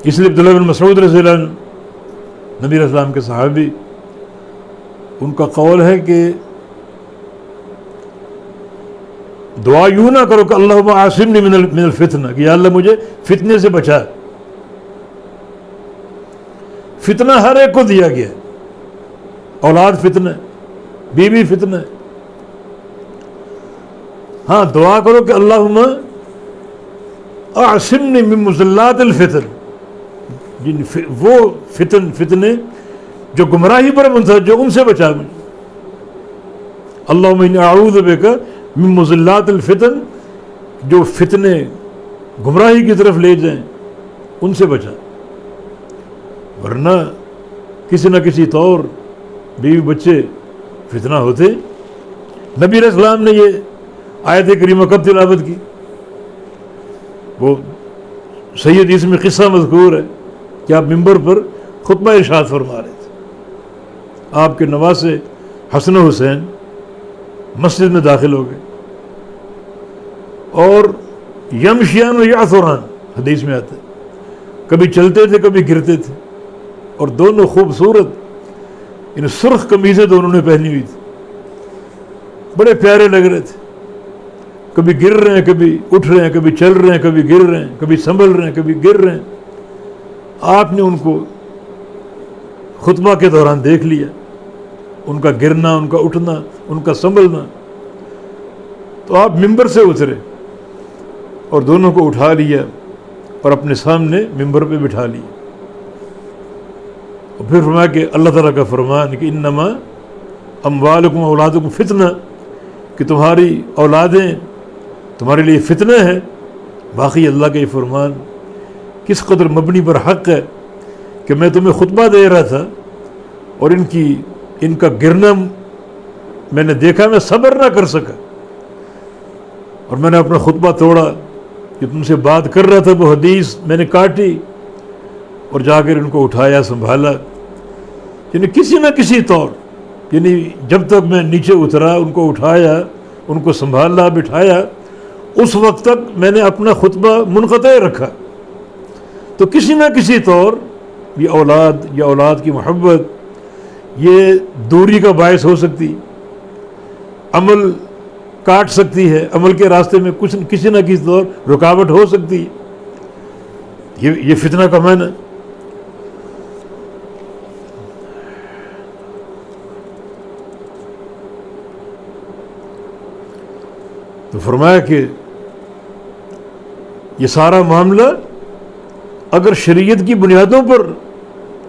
اس لیے عبداللہ بن مسعود رضی اللہ عنہ، نبی علیہ السلام کے صحابی، ان کا قول ہے کہ دعا یوں نہ کرو کہ اللہم عاصمنی من الفتنہ، کہ یا اللہ مجھے فتنے سے بچا۔ فتنہ ہر ایک کو دیا گیا ہے، اولاد فتنہ ہے، بیوی فتنہ ہے۔ ہاں دعا کرو کہ اللہم اعصمنی من مضلات الفتن، وہ فتنے جو گمراہی پر منتج، جو ان سے بچا مجھے۔ اللہم انی اعوذ بک من مضلات الفتن، جو فتنے گمراہی کی طرف لے جائیں ان سے بچا، ورنہ کسی نہ کسی طور بیوی بچے فتنہ ہوتے۔ نبی علیہ السلام نے یہ آیت کریمہ کب تلاوت کی؟ وہ صحیح حدیث میں قصہ مذکور ہے کہ آپ ممبر پر خطبہ ارشاد فرما رہے تھے، آپ کے نواسے حسن و حسین مسجد میں داخل ہو گئے اور یمشیان و یعثران حدیث میں آتا ہے، کبھی چلتے تھے کبھی گرتے تھے، اور دونوں خوبصورت ان سرخ قمیضیں دونوں نے پہنی ہوئی تھی، بڑے پیارے لگ رہے تھے، کبھی گر رہے ہیں کبھی اٹھ رہے ہیں، کبھی چل رہے ہیں کبھی گر رہے ہیں، کبھی سنبھل رہے ہیں کبھی گر رہے ہیں۔ آپ نے ان کو خطبہ کے دوران دیکھ لیا، ان کا گرنا، ان کا اٹھنا، ان کا سنبھلنا، تو آپ ممبر سے اترے اور دونوں کو اٹھا لیا اور اپنے سامنے ممبر پہ بٹھا لیا، اور پھر فرمایا کہ اللہ تعالیٰ کا فرمان کہ انما اموالکم اولادکم فتنہ، کہ تمہاری اولادیں تمہارے لیے فتنہ ہے۔ باقی اللہ کا یہ فرمان کس قدر مبنی پر حق ہے کہ میں تمہیں خطبہ دے رہا تھا اور ان کا گرنا میں نے دیکھا، میں صبر نہ کر سکا اور میں نے اپنا خطبہ توڑا، کہ تم سے بات کر رہا تھا وہ حدیث میں نے کاٹی اور جا کر ان کو اٹھایا، سنبھالا۔ یعنی کسی نہ کسی طور، یعنی جب تک میں نیچے اترا ان کو اٹھایا، ان کو سنبھالا، بٹھایا، اس وقت تک میں نے اپنا خطبہ منقطع رکھا۔ تو کسی نہ کسی طور یہ اولاد یا اولاد کی محبت یہ دوری کا باعث ہو سکتی، عمل کاٹ سکتی ہے، عمل کے راستے میں کچھ کسی نہ کسی طور رکاوٹ ہو سکتی ہے۔ یہ فتنہ کا معنی۔ تو فرمایا کہ یہ سارا معاملہ اگر شریعت کی بنیادوں پر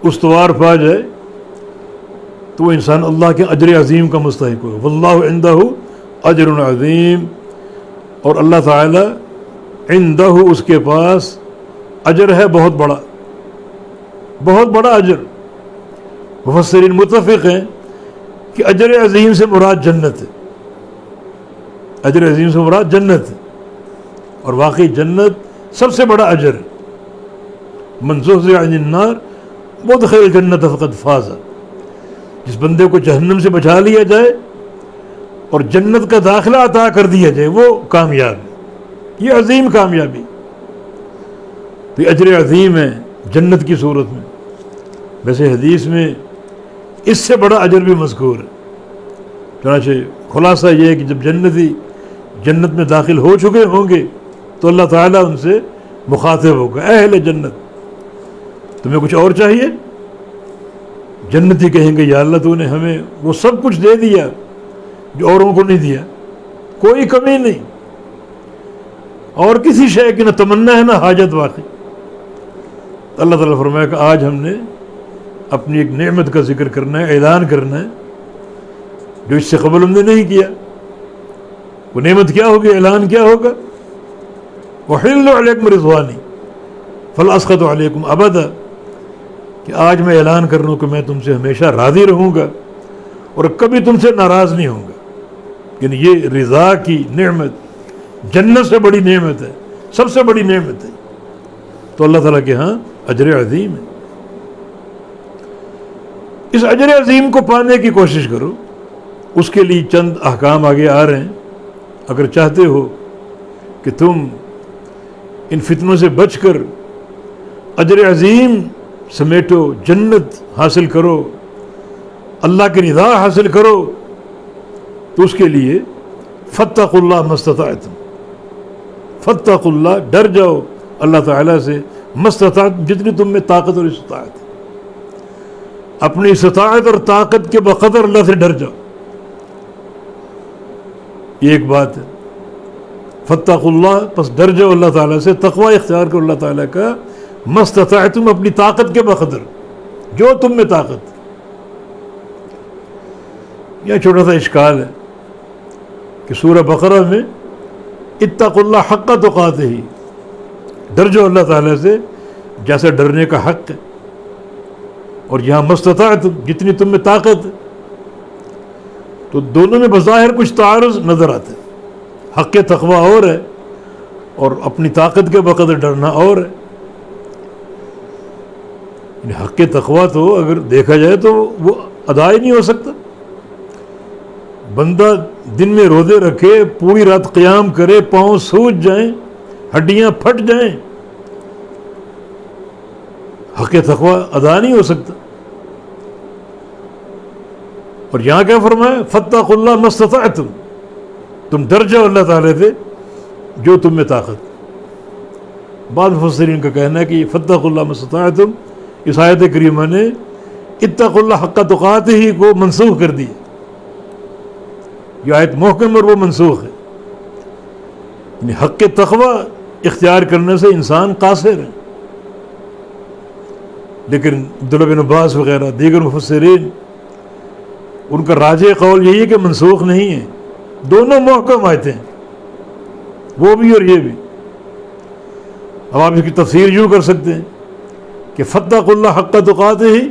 استوار پا جائے تو وہ انسان اللہ کے اجر عظیم کا مستحق ہو۔ واللہ عندہ اجر عظیم، اور اللہ تعالی عندہ اس کے پاس اجر ہے بہت بڑا، بہت بڑا اجر۔ مفسرین متفق ہیں کہ اجر عظیم سے مراد جنت ہے، اجر عظیم سے مراد جنت ہے، اور واقعی جنت سب سے بڑا اجر ہے۔ من زحزح عن النار وادخل الجنت فقد فاز، جس بندے کو جہنم سے بچا لیا جائے اور جنت کا داخلہ عطا کر دیا جائے وہ کامیاب ہے۔ یہ عظیم کامیابی، تو یہ اجر عظیم ہے جنت کی صورت میں۔ ویسے حدیث میں اس سے بڑا اجر بھی مذکور ہے، چنانچہ خلاصہ یہ ہے کہ جب جنتی جنت میں داخل ہو چکے ہوں گے تو اللہ تعالیٰ ان سے مخاطب ہوگا، اے اہل جنت تمہیں کچھ اور چاہیے؟ جنتی کہیں گے یا اللہ تو نے ہمیں وہ سب کچھ دے دیا جو اوروں کو نہیں دیا، کوئی کمی نہیں، اور کسی شے کی نہ تمنا ہے نہ حاجت واقعی۔ اللہ تعالیٰ فرمایا کہ آج ہم نے اپنی ایک نعمت کا ذکر کرنا ہے، اعلان کرنا ہے جو اس سے قبل ہم نے نہیں کیا۔ وہ نعمت کیا ہوگی، اعلان کیا ہوگا؟ وَحِلُّ عَلَيْكُمْ رِضْوَانِي فَلَا أَسْخَطُ عَلَيْكُمْ أَبَدًا، کہ آج میں اعلان کر رہا ہوں کہ میں تم سے ہمیشہ راضی رہوں گا اور کبھی تم سے ناراض نہیں ہوں گا۔ یعنی یہ رضا کی نعمت جنت سے بڑی نعمت ہے، سب سے بڑی نعمت ہے، تو اللہ تعالیٰ کے ہاں اجر عظیم ہے۔ اس اجر عظیم کو پانے کی کوشش کرو، اس کے لیے چند احکام آگے آ رہے ہیں۔ اگر چاہتے ہو کہ تم ان فتنوں سے بچ کر اجر عظیم سمیٹو، جنت حاصل کرو، اللہ کی رضا حاصل کرو، تو اس کے لیے فاتقوا اللہ ما استطعتم، فاتقوا اللہ، ڈر جاؤ اللہ تعالیٰ سے، ما استطعتم، جتنی تم میں طاقت اور استطاعت ہے، اپنی استطاعت اور طاقت کے بقدر اللہ سے ڈر جاؤ. یہ ایک بات ہے. فاتقوا اللہ، پس ڈر جاؤ اللہ تعالیٰ سے، تقوی اختیار کرو اللہ تعالیٰ کا، ما استطعتم، اپنی طاقت کے بقدر، جو تم میں طاقت. یہ چھوٹا سا اشکال ہے کہ سورہ بقرہ میں اتقوا اللہ حق تقاتہ، ڈر جاؤ اللہ تعالیٰ سے جیسا ڈرنے کا حق ہے، اور یہاں ما استطعتم، جتنی تم میں طاقت ہے. تو دونوں میں بظاہر کچھ تعارض نظر آتا ہے. حق تقوی اور ہے اور اپنی طاقت کے بقدر ڈرنا اور ہے. حق تقوی تو اگر دیکھا جائے تو وہ ادا ہی نہیں ہو سکتا. بندہ دن میں روزے رکھے، پوری رات قیام کرے، پاؤں سوج جائیں، ہڈیاں پھٹ جائیں، حق تقوی ادا نہیں ہو سکتا. اور یہاں کیا فرمایا؟ فاتقوا اللہ ما استطعتم، تم ڈر جاؤ اللہ تعالیٰ سے جو تم میں طاقت. بعض مفسرین کا کہنا ہے کہ فاتقوا اللہ ما استطعتم اس آیت کریمہ نے اتقوا اللہ حق تقاتہ ہی کو منسوخ کر دی. یہ آیت محکم اور وہ منسوخ ہے. یعنی حق تقوی اختیار کرنے سے انسان قاصر ہے. لیکن عبداللہ بن عباس وغیرہ دیگر مفسرین ان کا راجح قول یہی ہے کہ منسوخ نہیں ہے، دونوں محکم آیتیں ہیں، وہ بھی اور یہ بھی. اب آپ اس کی تفسیر یوں کر سکتے ہیں کہ فاتقوا اللہ حق تقاتہ ہی،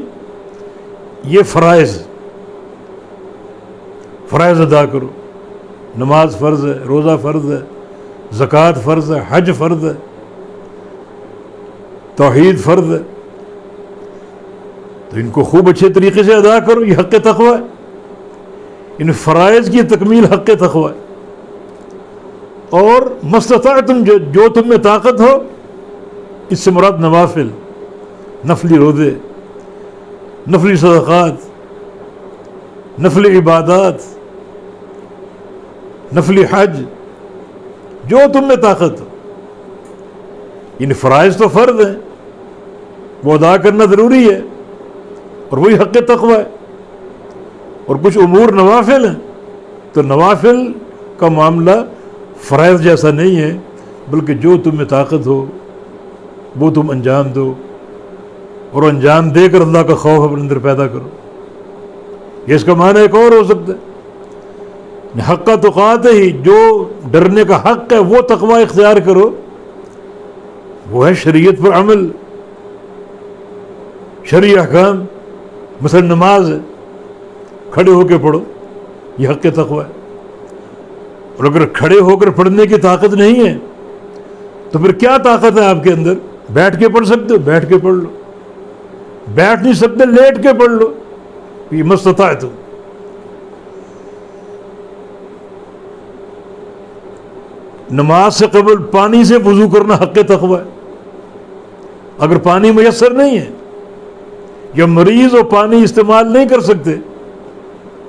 یہ فرائض ادا کرو. نماز فرض ہے، روزہ فرض ہے، زکوٰۃ فرض ہے، حج فرض ہے، توحید فرض ہے، تو ان کو خوب اچھے طریقے سے ادا کرو. یہ حق تقوی ہے. ان فرائض کی تکمیل حق تقوی ہے. اور ما استطعتم، جو تم میں طاقت ہو، اس سے مراد نوافل، نفلی روزے، نفلی صدقات، نفلی عبادات، نفلی حج، جو تم میں طاقت ہو. یعنی فرائض تو فرض ہیں، وہ ادا کرنا ضروری ہے، اور وہی حق تقوی ہے. اور کچھ امور نوافل ہیں، تو نوافل کا معاملہ فرائض جیسا نہیں ہے، بلکہ جو تم میں طاقت ہو وہ تم انجام دو، اور انجام دے کر اللہ کا خوف اپنے اندر پیدا کرو. یہ اس کا معنی ایک اور ہو سکتا ہے. حق تقاتہ ہی، جو ڈرنے کا حق ہے وہ تقوی اختیار کرو، وہ ہے شریعت پر عمل، شرعی احکام. مثلا نماز ہے، کھڑے ہو کے پڑھو، یہ حق تقوی ہے. اور اگر کھڑے ہو کر پڑھنے کی طاقت نہیں ہے تو پھر کیا طاقت ہے آپ کے اندر؟ بیٹھ کے پڑھ سکتے ہو، بیٹھ کے پڑھ لو. بیٹھ نہیں سکتے، لیٹ کے پڑھ لو. یہ ما استطعتم. نماز سے قبل پانی سے وضو کرنا حق تقوی ہے. اگر پانی میسر نہیں ہے یا مریض و پانی استعمال نہیں کر سکتے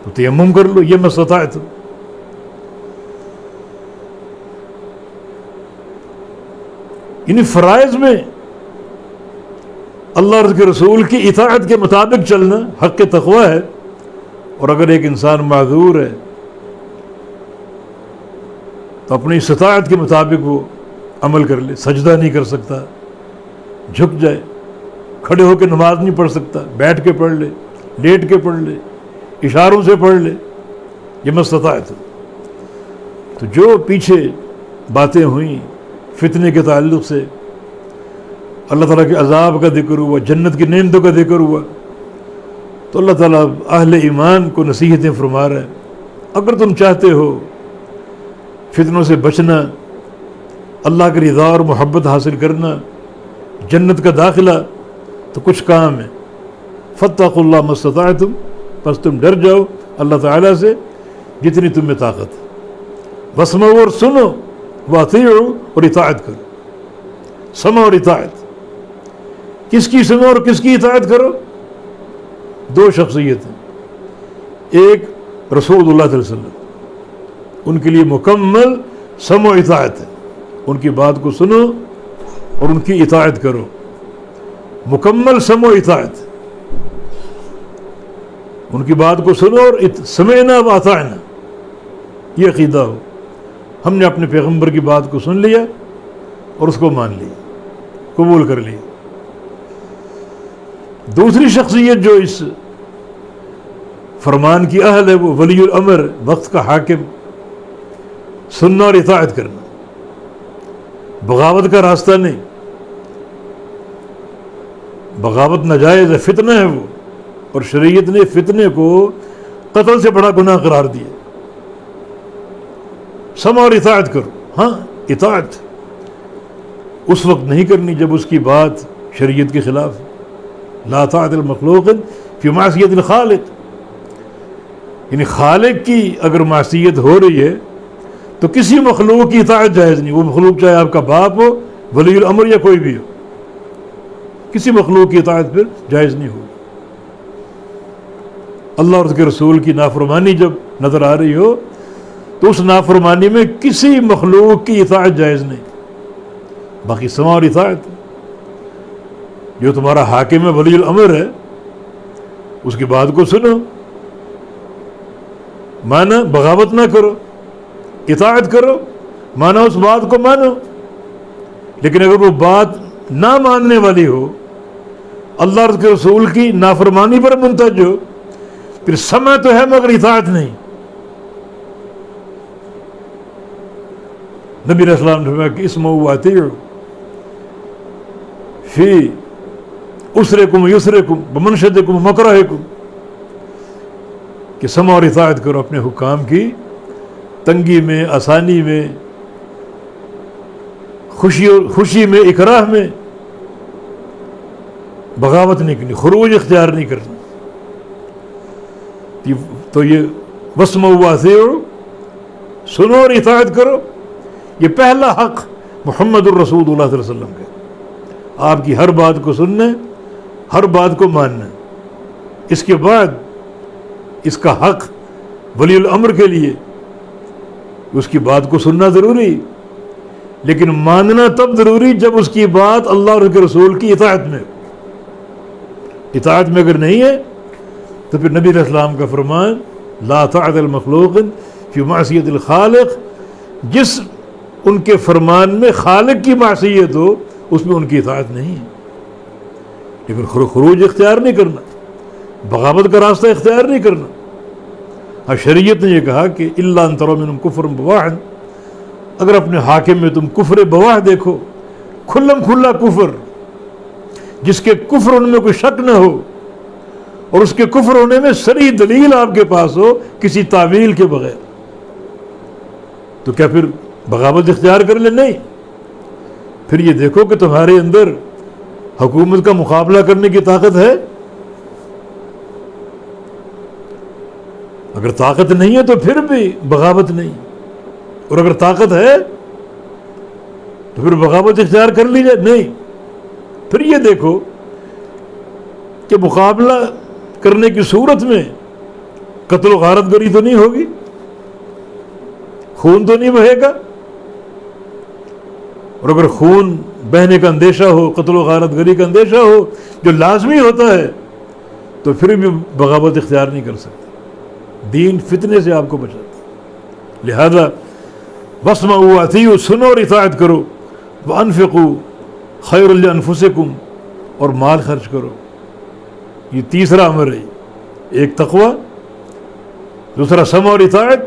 تو تیمم کر لو، یہ ما استطعتم. یعنی فرائض میں اللہ اور اس کے رسول کی اطاعت کے مطابق چلنا حق تقوی ہے. اور اگر ایک انسان معذور ہے تو اپنی استطاعت کے مطابق وہ عمل کر لے. سجدہ نہیں کر سکتا، جھک جائے. کھڑے ہو کے نماز نہیں پڑھ سکتا، بیٹھ کے پڑھ لے، لیٹ کے پڑھ لے، اشاروں سے پڑھ لے، یہ ما استطاعت. تو جو پیچھے باتیں ہوئیں فتنے کے تعلق سے، اللہ تعالیٰ کے عذاب کا ذکر ہوا، جنت کی نعمتوں کا ذکر ہوا، تو اللہ تعالیٰ اہل ایمان کو نصیحتیں فرما رہا ہے. اگر تم چاہتے ہو فتنوں سے بچنا، اللہ کی رضا اور محبت حاصل کرنا، جنت کا داخلہ، تو کچھ کام ہے. فاتقوا اللہ ما استطعتم، بس تم ڈر جاؤ اللہ تعالیٰ سے جتنی تم میں طاقت ہے. واسمعوا، اور سنو، واطیعوا، اور اطاعت کرو. سمع اور اطاعت، کس کی سنو اور کس کی اطاعت کرو؟ دو شخصیتیں، ایک رسول اللہ صلی اللہ علیہ وسلم ان کے لیے مکمل سمع و اطاعت ہے. ان کی بات کو سنو اور ان کی اطاعت کرو. مکمل سمع و اطاعت. ان کی بات کو سنو اور سمعنا و اطعنا، یہ عقیدہ ہو. ہم نے اپنے پیغمبر کی بات کو سن لیا اور اس کو مان لیا، قبول کر لیا. دوسری شخصیت جو اس فرمان کی اہل ہے وہ ولی الامر، وقت کا حاکم. سننا اور اطاعت کرنا، بغاوت کا راستہ نہیں. بغاوت ناجائز ہے، فتنہ ہے وہ، اور شریعت نے فتنے کو قتل سے بڑا گناہ قرار دیا. سمع اور اطاعت کرو. ہاں، اطاعت اس وقت نہیں کرنی جب اس کی بات شریعت کے خلاف ہے. لا طاعت المخلوق فی معصیت الخالق، یعنی خالق کی اگر معصیت ہو رہی ہے تو کسی مخلوق کی اطاعت جائز نہیں. وہ مخلوق چاہے آپ کا باپ ہو، ولی الامر یا کوئی بھی ہو، کسی مخلوق کی اطاعت پھر جائز نہیں ہوگی. اللہ اور اس کے رسول کی نافرمانی جب نظر آ رہی ہو تو اس نافرمانی میں کسی مخلوق کی اطاعت جائز نہیں. باقی سمع اور اطاعت، جو تمہارا حاکم ہے، ولی الامر ہے، اس کی بات کو سنو، مانا بغاوت نہ کرو، اطاعت کرو، مانا اس بات کو مانو. لیکن اگر وہ بات نہ ماننے والی ہو، اللہ اور اس کے رسول کی نافرمانی پر منتج ہو، پھر سمع تو ہے مگر اطاعت نہیں. نبی علیہ السلام نے فرمایا کہ اسمعوا واطیعوا فی اسرکم یسرکم ومنشدکم ومکرہکم، کہ سمع اور اطاعت کرو اپنے حکام کی تنگی میں، آسانی میں، خوشی میں، اکراہ میں. بغاوت نہیں کرنی، خروج اختیار نہیں کرنا. تو یہ واسمعوا واطیعوا، سنو اور اطاعت کرو، یہ پہلا حق محمد الرسول اللہ صلی اللہ علیہ وسلم کا. آپ کی ہر بات کو سننا، ہر بات کو ماننا. اس کے بعد اس کا حق ولی الامر کے لیے اس کی بات کو سننا ضروری، لیکن ماننا تب ضروری جب اس کی بات اللہ اور اس کے رسول کی اطاعت میں. اطاعت میں اگر نہیں ہے تو پھر نبی علیہ السلام کا فرمان لا طاعت المخلوق فی معصیت الخالق، جس ان کے فرمان میں خالق کی معصیت ہو اس میں ان کی اطاعت نہیں ہے. لیکن خروج اختیار نہیں کرنا، بغاوت کا راستہ اختیار نہیں کرنا. ہاں، شریعت نے یہ کہا کہ الا ان تروا منہم کفرا بواحا، اگر اپنے حاکم میں تم کفر بواح دیکھو، کھلم کھلا کفر، جس کے کفر ہونے میں کوئی شک نہ ہو اور اس کے کفر ہونے میں صریح دلیل آپ کے پاس ہو کسی تعویل کے بغیر، تو کیا پھر بغاوت اختیار کر لیں؟ نہیں. پھر یہ دیکھو کہ تمہارے اندر حکومت کا مقابلہ کرنے کی طاقت ہے. اگر طاقت نہیں ہے تو پھر بھی بغاوت نہیں، اور اگر طاقت ہے تو پھر بغاوت اختیار کر لی جائے نہیں. پھر یہ دیکھو کہ مقابلہ کرنے کی صورت میں قتل و غارت گری تو نہیں ہوگی، خون تو نہیں بہے گا. اور اگر خون بہنے کا اندیشہ ہو، قتل و غارت گری کا اندیشہ ہو جو لازمی ہوتا ہے، تو پھر بھی بغاوت اختیار نہیں کر سکتے. دین فتنے سے آپ کو بچاتا. لہذا واسمعوا واطیعوا، سنو اور اطاعت کرو. وانفقوا خیر لانفسکم، اور مال خرچ کرو. یہ تیسرا امر ہے. ایک تقوی، دوسرا سمع اور اطاعت،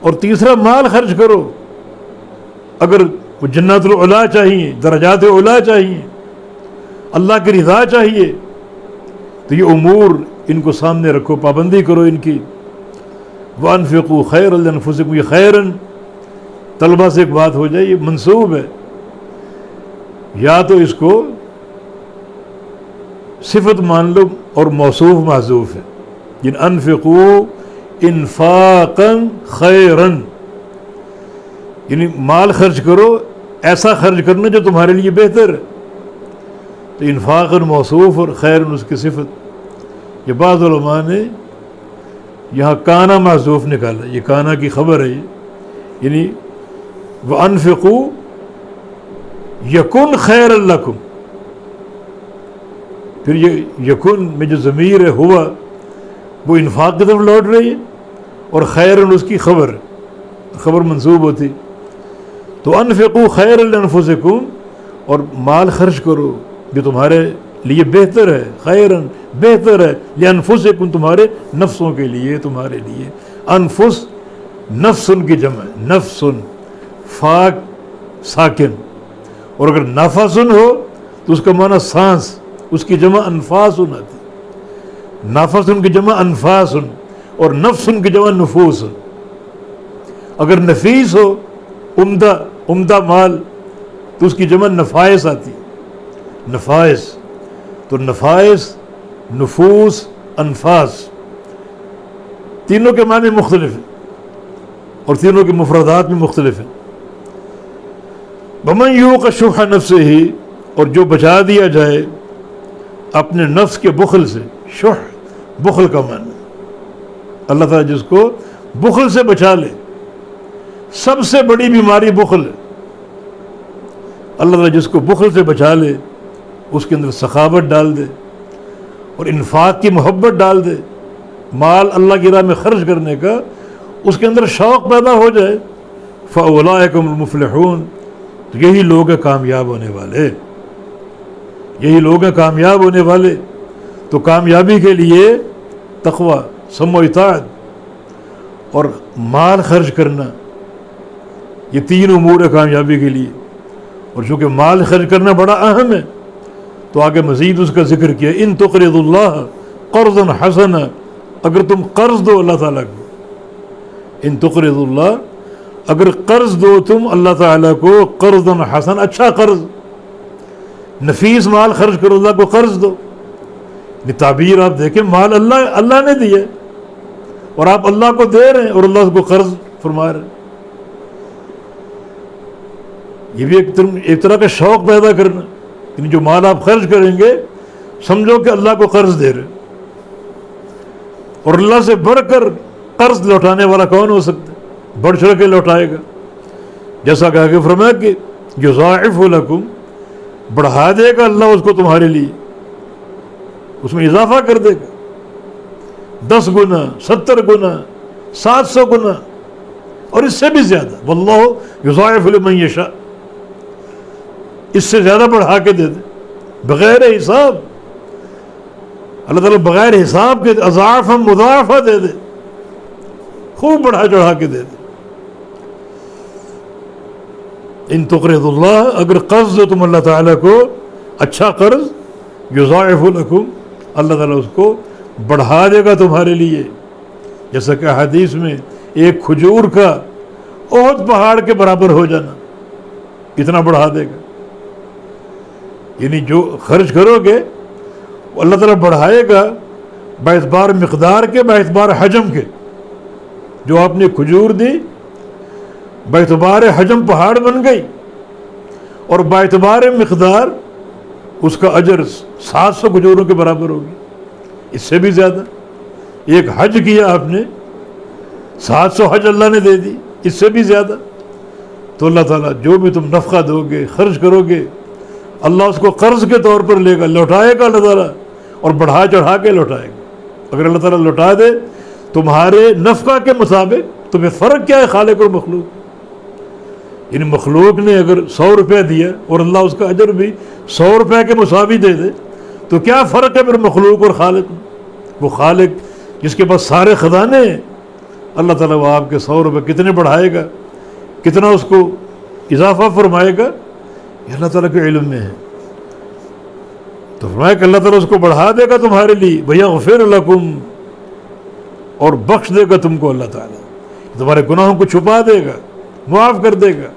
اور تیسرا مال خرچ کرو. اگر وہ جنات العلا چاہیے، درجات علا چاہیے، اللہ کی رضا چاہیے، تو یہ امور ان کو سامنے رکھو، پابندی کرو ان کی. وانفقوا خیر لانفسکم، یہ خیرن طلبہ سے ایک بات ہو جائے، یہ منصوب ہے. یا تو اس کو صفت مان لو اور موصوف محذوف ہے. جن انفقوا انفاقا خیرا، یعنی مال خرچ کرو، ایسا خرچ کرنا جو تمہارے لیے بہتر ہے. تو انفاقا موصوف اور خیرا اس کی صفت. یہ بعض علماء نے یہاں کانا محذوف نکالا، یہ کانا کی خبر ہے. یعنی وَأَنفِقُوا یکن خیر لکم، پھر یہ یکن میں جو ضمیر ہے ہوا وہ انفاق کی طرف لوٹ رہی ہے، اور خیرن اس کی خبر منصوب ہوتی، تو انفقوا خیر لانفسکم، اور مال خرچ کرو جو تمہارے لیے بہتر ہے، خیرن بہتر ہے، لانفسکم تمہارے نفسوں کے لیے، تمہارے لیے۔ انفس نفسن کی جمع، نفسن فاک ساکن، اور اگر نفسن ہو تو اس کا معنی سانس، اس کی جمع انفاسن آتی، نفسن کی جمع انفاسن، اور نفسن کی جمع نفوس۔ اگر نفیس ہو عمدہ مال تو اس کی جمع نفائس آتی، نفائس، تو نفائس، نفوس، انفاس، تینوں کے معنی مختلف ہیں اور تینوں کے مفردات بھی مختلف ہیں۔ وَمَنْ يُوقَ شُحَّ نَفْسِهِ، اور جو بچا دیا جائے اپنے نفس کے بخل سے، شح بخل کا معنی، اللہ تعالیٰ جس کو بخل سے بچا لے، سب سے بڑی بیماری بخل ہے، اللہ تعالیٰ جس کو بخل سے بچا لے اس کے اندر سخاوت ڈال دے اور انفاق کی محبت ڈال دے، مال اللہ کی راہ میں خرچ کرنے کا اس کے اندر شوق پیدا ہو جائے، فَأُولَٰئِكَ هُمُ الْمُفْلِحُونَ، تو یہی لوگ ہیں کامیاب ہونے والے، یہی لوگ ہیں کامیاب ہونے والے۔ تو کامیابی کے لیے تقوی، سمع و اطاعت اور مال خرچ کرنا، یہ تین امور ہے کامیابی کے لیے، اور چونکہ مال خرچ کرنا بڑا اہم ہے تو آگے مزید اس کا ذکر کیا، ان تقرضوا اللہ قرضا حسنا، اگر تم قرض دو اللہ تعالیٰ کو، ان تقرضوا اللہ، اگر قرض دو تم اللہ تعالیٰ کو، قرضا حسن، اچھا قرض، نفیس مال خرچ کرو، اللہ کو قرض دو۔ یہ تعبیر آپ دیکھیں، مال اللہ نے دیا اور آپ اللہ کو دے رہے ہیں اور اللہ کو قرض فرما رہے ہیں۔ یہ بھی ایک طرح کا شوق پیدا کرنا، یعنی جو مال آپ خرچ کریں گے سمجھو کہ اللہ کو قرض دے رہے، اور اللہ سے بڑھ کر قرض لوٹانے والا کون ہو سکتا ہے؟ بڑھ چڑھ کے لوٹائے گا، جیسا کہ آگے فرمایا کہ یضاعف لکم، بڑھا دے گا اللہ اس کو تمہارے لیے، اس میں اضافہ کر دے گا، 10 گنا، 70 گنا، 700 گنا، اور اس سے بھی زیادہ، واللہ یضاعف لمن یشاء، اس سے زیادہ بڑھا کے دے دے بغیر حساب۔ اللہ تعالیٰ بغیر حساب کے اضعاف مضاعفہ دے دے، خوب بڑھا چڑھا کے دے دے۔ ان تقرضوا اللہ، اگر قرض دو تم اللہ تعالیٰ کو اچھا قرض، یضاعف لکم، اللہ تعالیٰ اس کو بڑھا دے گا تمہارے لیے، جیسا کہ حدیث میں ایک کھجور کا احد پہاڑ کے برابر ہو جانا، اتنا بڑھا دے گا۔ یعنی جو خرچ کرو گے اللہ تعالیٰ بڑھائے گا باعتبار مقدار کے، باعتبار حجم کے۔ جو آپ نے کھجور دی باعتبار حجم پہاڑ بن گئی، اور باعتبار مقدار اس کا اجر 700 کھجوروں کے برابر ہوگی، اس سے بھی زیادہ۔ ایک حج کیا آپ نے، 700 حج اللہ نے دے دی، اس سے بھی زیادہ۔ تو اللہ تعالیٰ جو بھی تم نفقہ دو گے، خرچ کرو گے، اللہ اس کو قرض کے طور پر لے گا، لوٹائے گا اللہ تعالیٰ، اور بڑھا چڑھا کے لوٹائے گا۔ اگر اللہ تعالیٰ لوٹا دے تمہارے نفقہ کے مطابق، تو پھر فرق کیا ہے خالق اور مخلوق؟ یعنی مخلوق نے اگر 100 روپے دیا اور اللہ اس کا اجر بھی 100 روپے کے مساوی دے دے، تو کیا فرق ہے پھر مخلوق اور خالق میں؟ وہ خالق جس کے پاس سارے خزانے ہیں، اللہ تعالیٰ وہ آپ کے 100 روپے کتنے بڑھائے گا، کتنا اس کو اضافہ فرمائے گا، یہ اللہ تعالیٰ کے علم میں ہے۔ تو فرمایا کہ اللہ تعالیٰ اس کو بڑھا دے گا تمہارے لیے، وَيَغْفِرْ لَكُمْ، اور بخش دے گا تم کو اللہ تعالیٰ، تمہارے گناہوں کو چھپا دے گا، معاف کر دے گا۔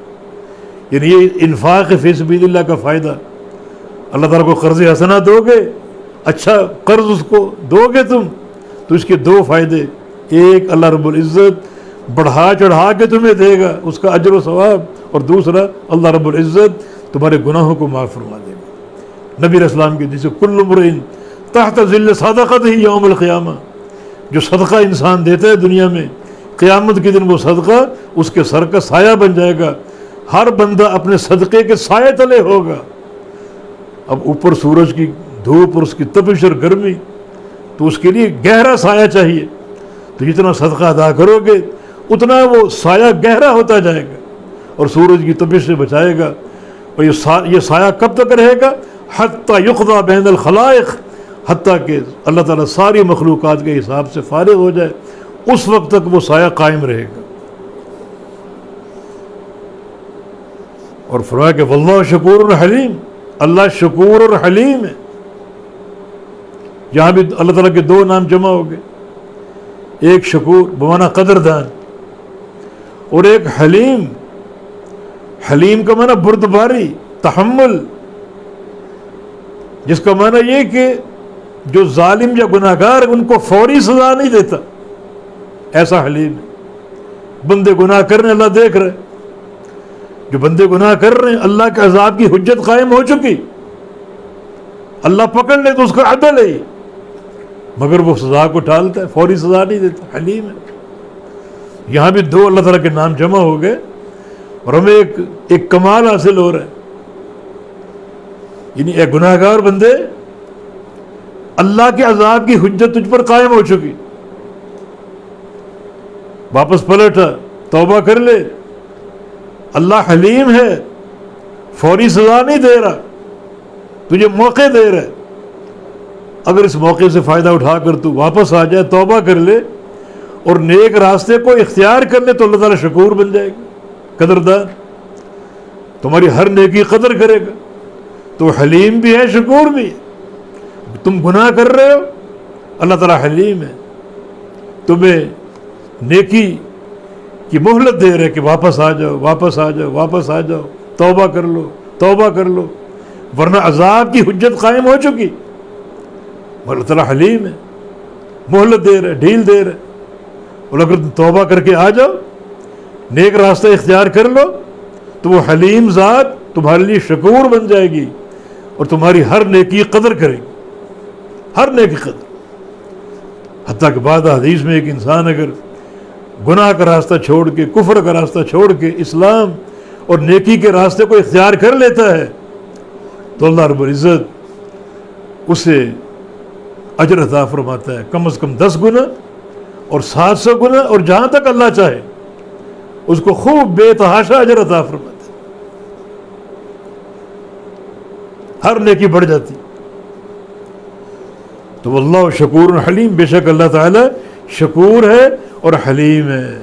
یعنی یہ انفاق فی سبیل اللہ کا فائدہ، اللہ تعالیٰ کو قرض حسنہ دو گے، اچھا قرض اس کو دو گے تم، تو اس کے 2 فائدے، ایک اللہ رب العزت بڑھا چڑھا کے تمہیں دے گا اس کا اجر و ثواب، اور دوسرا اللہ رب العزت تمہارے گناہوں کو معاف فرما دے گا۔ نبی علیہ السلام کی جسے کل امرئ تحت ظل صدقتہ یوم القیامہ، جو صدقہ انسان دیتا ہے دنیا میں، قیامت کے دن وہ صدقہ اس کے سر کا سایہ بن جائے گا. ہر بندہ اپنے صدقے کے سائے تلے ہوگا. اب اوپر سورج کی دھوپ اور اس کی تپش اور گرمی، تو اس کے لیے گہرا سایہ چاہیے. تو جتنا صدقہ ادا کرو گے اتنا وہ سایہ گہرا ہوتا جائے گا اور سورج کی تپش سے بچائے گا. اور یہ سایہ کب تک رہے گا؟ حتیٰ یقضی بین الخلائق، حتیٰ کہ اللہ تعالیٰ ساری مخلوقات کے حساب سے فارغ ہو جائے، اس وقت تک وہ سایہ قائم رہے گا. اور فرمایا کہ واللہ شکور حلیم، اللہ شکور اور حلیم ہے. یہاں بھی اللہ تعالیٰ کے دو نام جمع ہو گئے، ایک شکور بمعنی قدردان اور ایک حلیم. حلیم کا معنی بردباری، تحمل، جس کا معنی یہ کہ جو ظالم یا گناہگار ان کو فوری سزا نہیں دیتا، ایسا حلیم ہے. بندے گناہ کر رہے ہیں، اللہ دیکھ رہے، جو بندے گناہ کر رہے ہیں اللہ کے عذاب کی حجت قائم ہو چکی، اللہ پکڑ لے تو اس کا عدل ہے، مگر وہ سزا کو ٹالتا ہے، فوری سزا نہیں دیتا، حلیم ہے. یہاں بھی دو اللہ تعالیٰ کے نام جمع ہو گئے اور ہمیں ایک کمال حاصل ہو رہا ہے. یعنی اے گناہ گار بندے، اللہ کے عذاب کی حجت تجھ پر قائم ہو چکی، واپس پلٹا، توبہ کر لے. اللہ حلیم ہے، فوری سزا نہیں دے رہا، تجھے موقع دے رہا ہے. اگر اس موقع سے فائدہ اٹھا کر تو واپس آ جائے، توبہ کر لے اور نیک راستے کو اختیار کر لے، تو اللہ تعالیٰ شکور بن جائے گا، قدردان، تمہاری ہر نیکی قدر کرے گا. تو حلیم بھی ہے، شکور بھی ہے. تم گناہ کر رہے ہو، اللہ تعالیٰ حلیم ہے، تمہیں نیکی کی مہلت دے رہے کہ واپس آ جاؤ، واپس آ جاؤ، واپس آ جاؤ، توبہ کر لو، توبہ کر لو، ورنہ عذاب کی حجت قائم ہو چکی. اللہ تعالیٰ حلیم ہے، مہلت دے رہے، ڈھیل دے رہے. اور اگر تم توبہ کر کے آ جاؤ، نیک راستہ اختیار کر لو، تو وہ حلیم ذات تمہارے لیے شکور بن جائے گی اور تمہاری ہر نیکی قدر کرے گی، ہر نیکی قدر. حتیٰ کہ بعض حدیث میں ایک انسان اگر گناہ کا راستہ چھوڑ کے، کفر کا راستہ چھوڑ کے اسلام اور نیکی کے راستے کو اختیار کر لیتا ہے، تو اللہ رب العزت اسے اجر عطا فرماتا ہے، کم از کم 10 گنا اور 700 گنا، اور جہاں تک اللہ چاہے اس کو خوب بے تحاشا اجر عطا فرماتا ہے. ہر نیکی بڑھ جاتی. تو واللہ شکور حلیم، بے شک اللہ تعالی شکور ہے اور حلیم ہے.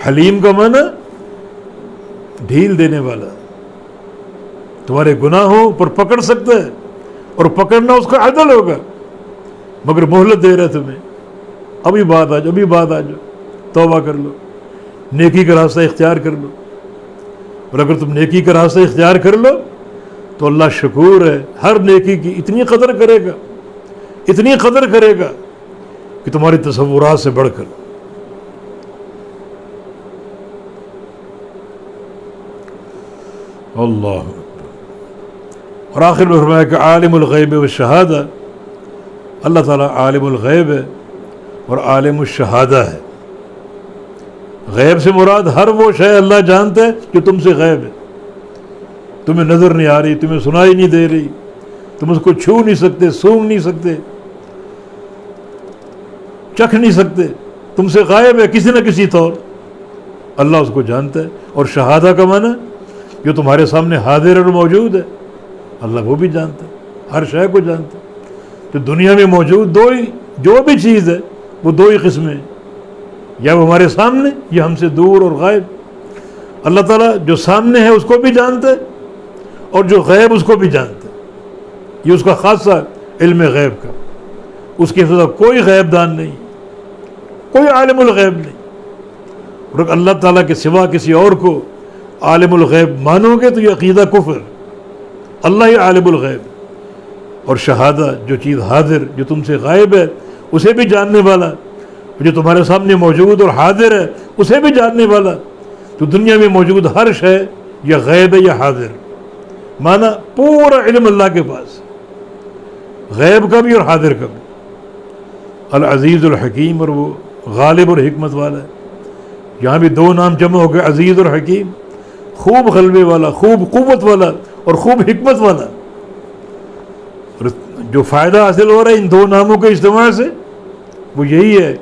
حلیم کا معنی ڈھیل دینے والا، تمہارے گناہوں پر پکڑ سکتا ہے اور پکڑنا اس کا عدل ہوگا، مگر مہلت دے رہا ہے تمہیں، ابھی بعد آ جاؤ، ابھی بعد آ جاؤ، توبہ کر لو، نیکی کا راستہ اختیار کر لو. اور اگر تم نیکی کا راستہ اختیار کر لو تو اللہ شکور ہے، ہر نیکی کی اتنی قدر کرے گا، اتنی قدر کرے گا کہ تمہاری تصورات سے بڑھ کر. اللہ اکبر. اور آخر میں فرمایا کہ عالم الغیب والشہادہ، اللہ تعالیٰ عالم الغیب ہے اور عالم الشہادہ ہے. غیب سے مراد ہر وہ شے اللہ جانتا ہے جو تم سے غیب ہے، تمہیں نظر نہیں آ رہی، تمہیں سنائی نہیں دے رہی، تم اس کو چھو نہیں سکتے، سونگھ نہیں سکتے، چکھ نہیں سکتے، تم سے غائب ہے کسی نہ کسی طور، اللہ اس کو جانتا ہے. اور شہادہ کا معنی جو تمہارے سامنے حاضر اور موجود ہے، اللہ وہ بھی جانتا ہے، ہر شے کو جانتا ہے. تو دنیا میں موجود جو بھی چیز ہے وہ 2 ہی قسمیں ہیں، یا وہ ہمارے سامنے یا ہم سے دور اور غائب. اللہ تعالیٰ جو سامنے ہے اس کو بھی جانتا ہے اور جو غیب اس کو بھی جانتا ہے. یہ اس کا خاصہ علم غیب کا، اس کے سوا کوئی غیب دان نہیں، کوئی عالم الغیب نہیں. اور اللہ تعالیٰ کے سوا کسی اور کو عالم الغیب مانو گے تو یہ عقیدہ کفر. اللہ ہی عالم الغیب. اور شہادہ جو چیز حاضر، جو تم سے غائب ہے اسے بھی جاننے والا، جو تمہارے سامنے موجود اور حاضر ہے اسے بھی جاننے والا. تو دنیا میں موجود ہر شے یا غیب ہے یا حاضر، مانا پورا علم اللہ کے پاس، غیب کا بھی اور حاضر کا بھی. العزیز الحکیم، اور وہ غالب اور حکمت والا ہے۔ یہاں بھی دو نام جمع ہو گئے، عزیز اور حکیم، خوب غلبے والا، خوب قوت والا اور خوب حکمت والا۔ اور جو فائدہ حاصل ہو رہا ہے ان دو ناموں کے اجتماع سے وہ یہی ہے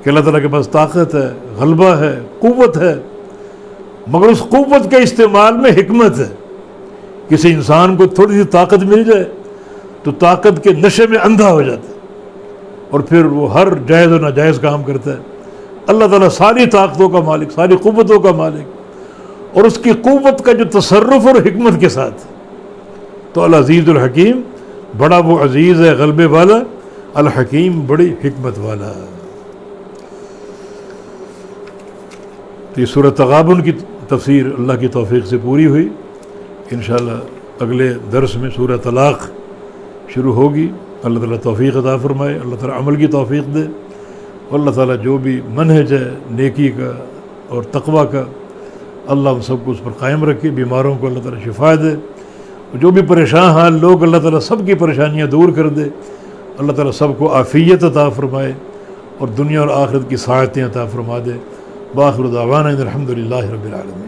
کہ اللہ تعالیٰ کے پاس طاقت ہے، غلبہ ہے، قوت ہے، مگر اس قوت کے استعمال میں حکمت ہے۔ کسی انسان کو تھوڑی سی طاقت مل جائے تو طاقت کے نشے میں اندھا ہو جاتا ہے اور پھر وہ ہر جائز و ناجائز کام کرتا ہے۔ اللہ تعالیٰ ساری طاقتوں کا مالک، ساری قوتوں کا مالک، اور اس کی قوت کا جو تصرف اور حکمت کے ساتھ، تو العزیز الحکیم، بڑا وہ عزیز ہے غلبے والا، الحکیم بڑی حکمت والا۔ تو یہ سورۃ تغابن کی تفسیر اللہ کی توفیق سے پوری ہوئی۔ انشاءاللہ اگلے درس میں سورہ طلاق شروع ہوگی۔ اللہ تعالیٰ توفیق عطا فرمائے، اللہ تعالیٰ عمل کی توفیق دے، اور اللہ تعالیٰ جو بھی منہج ہے نیکی کا اور تقوی کا، اللہ ہم سب کو اس پر قائم رکھے، بیماروں کو اللہ تعالیٰ شفا دے، اور جو بھی پریشان حال لوگ اللہ تعالیٰ سب کی پریشانیاں دور کر دے، اللہ تعالیٰ سب کو عافیت عطا فرمائے اور دنیا اور آخرت کی سعادتیں عطا فرما دے۔ بآخر دعوانا ان الحمد للہ رب العالمین۔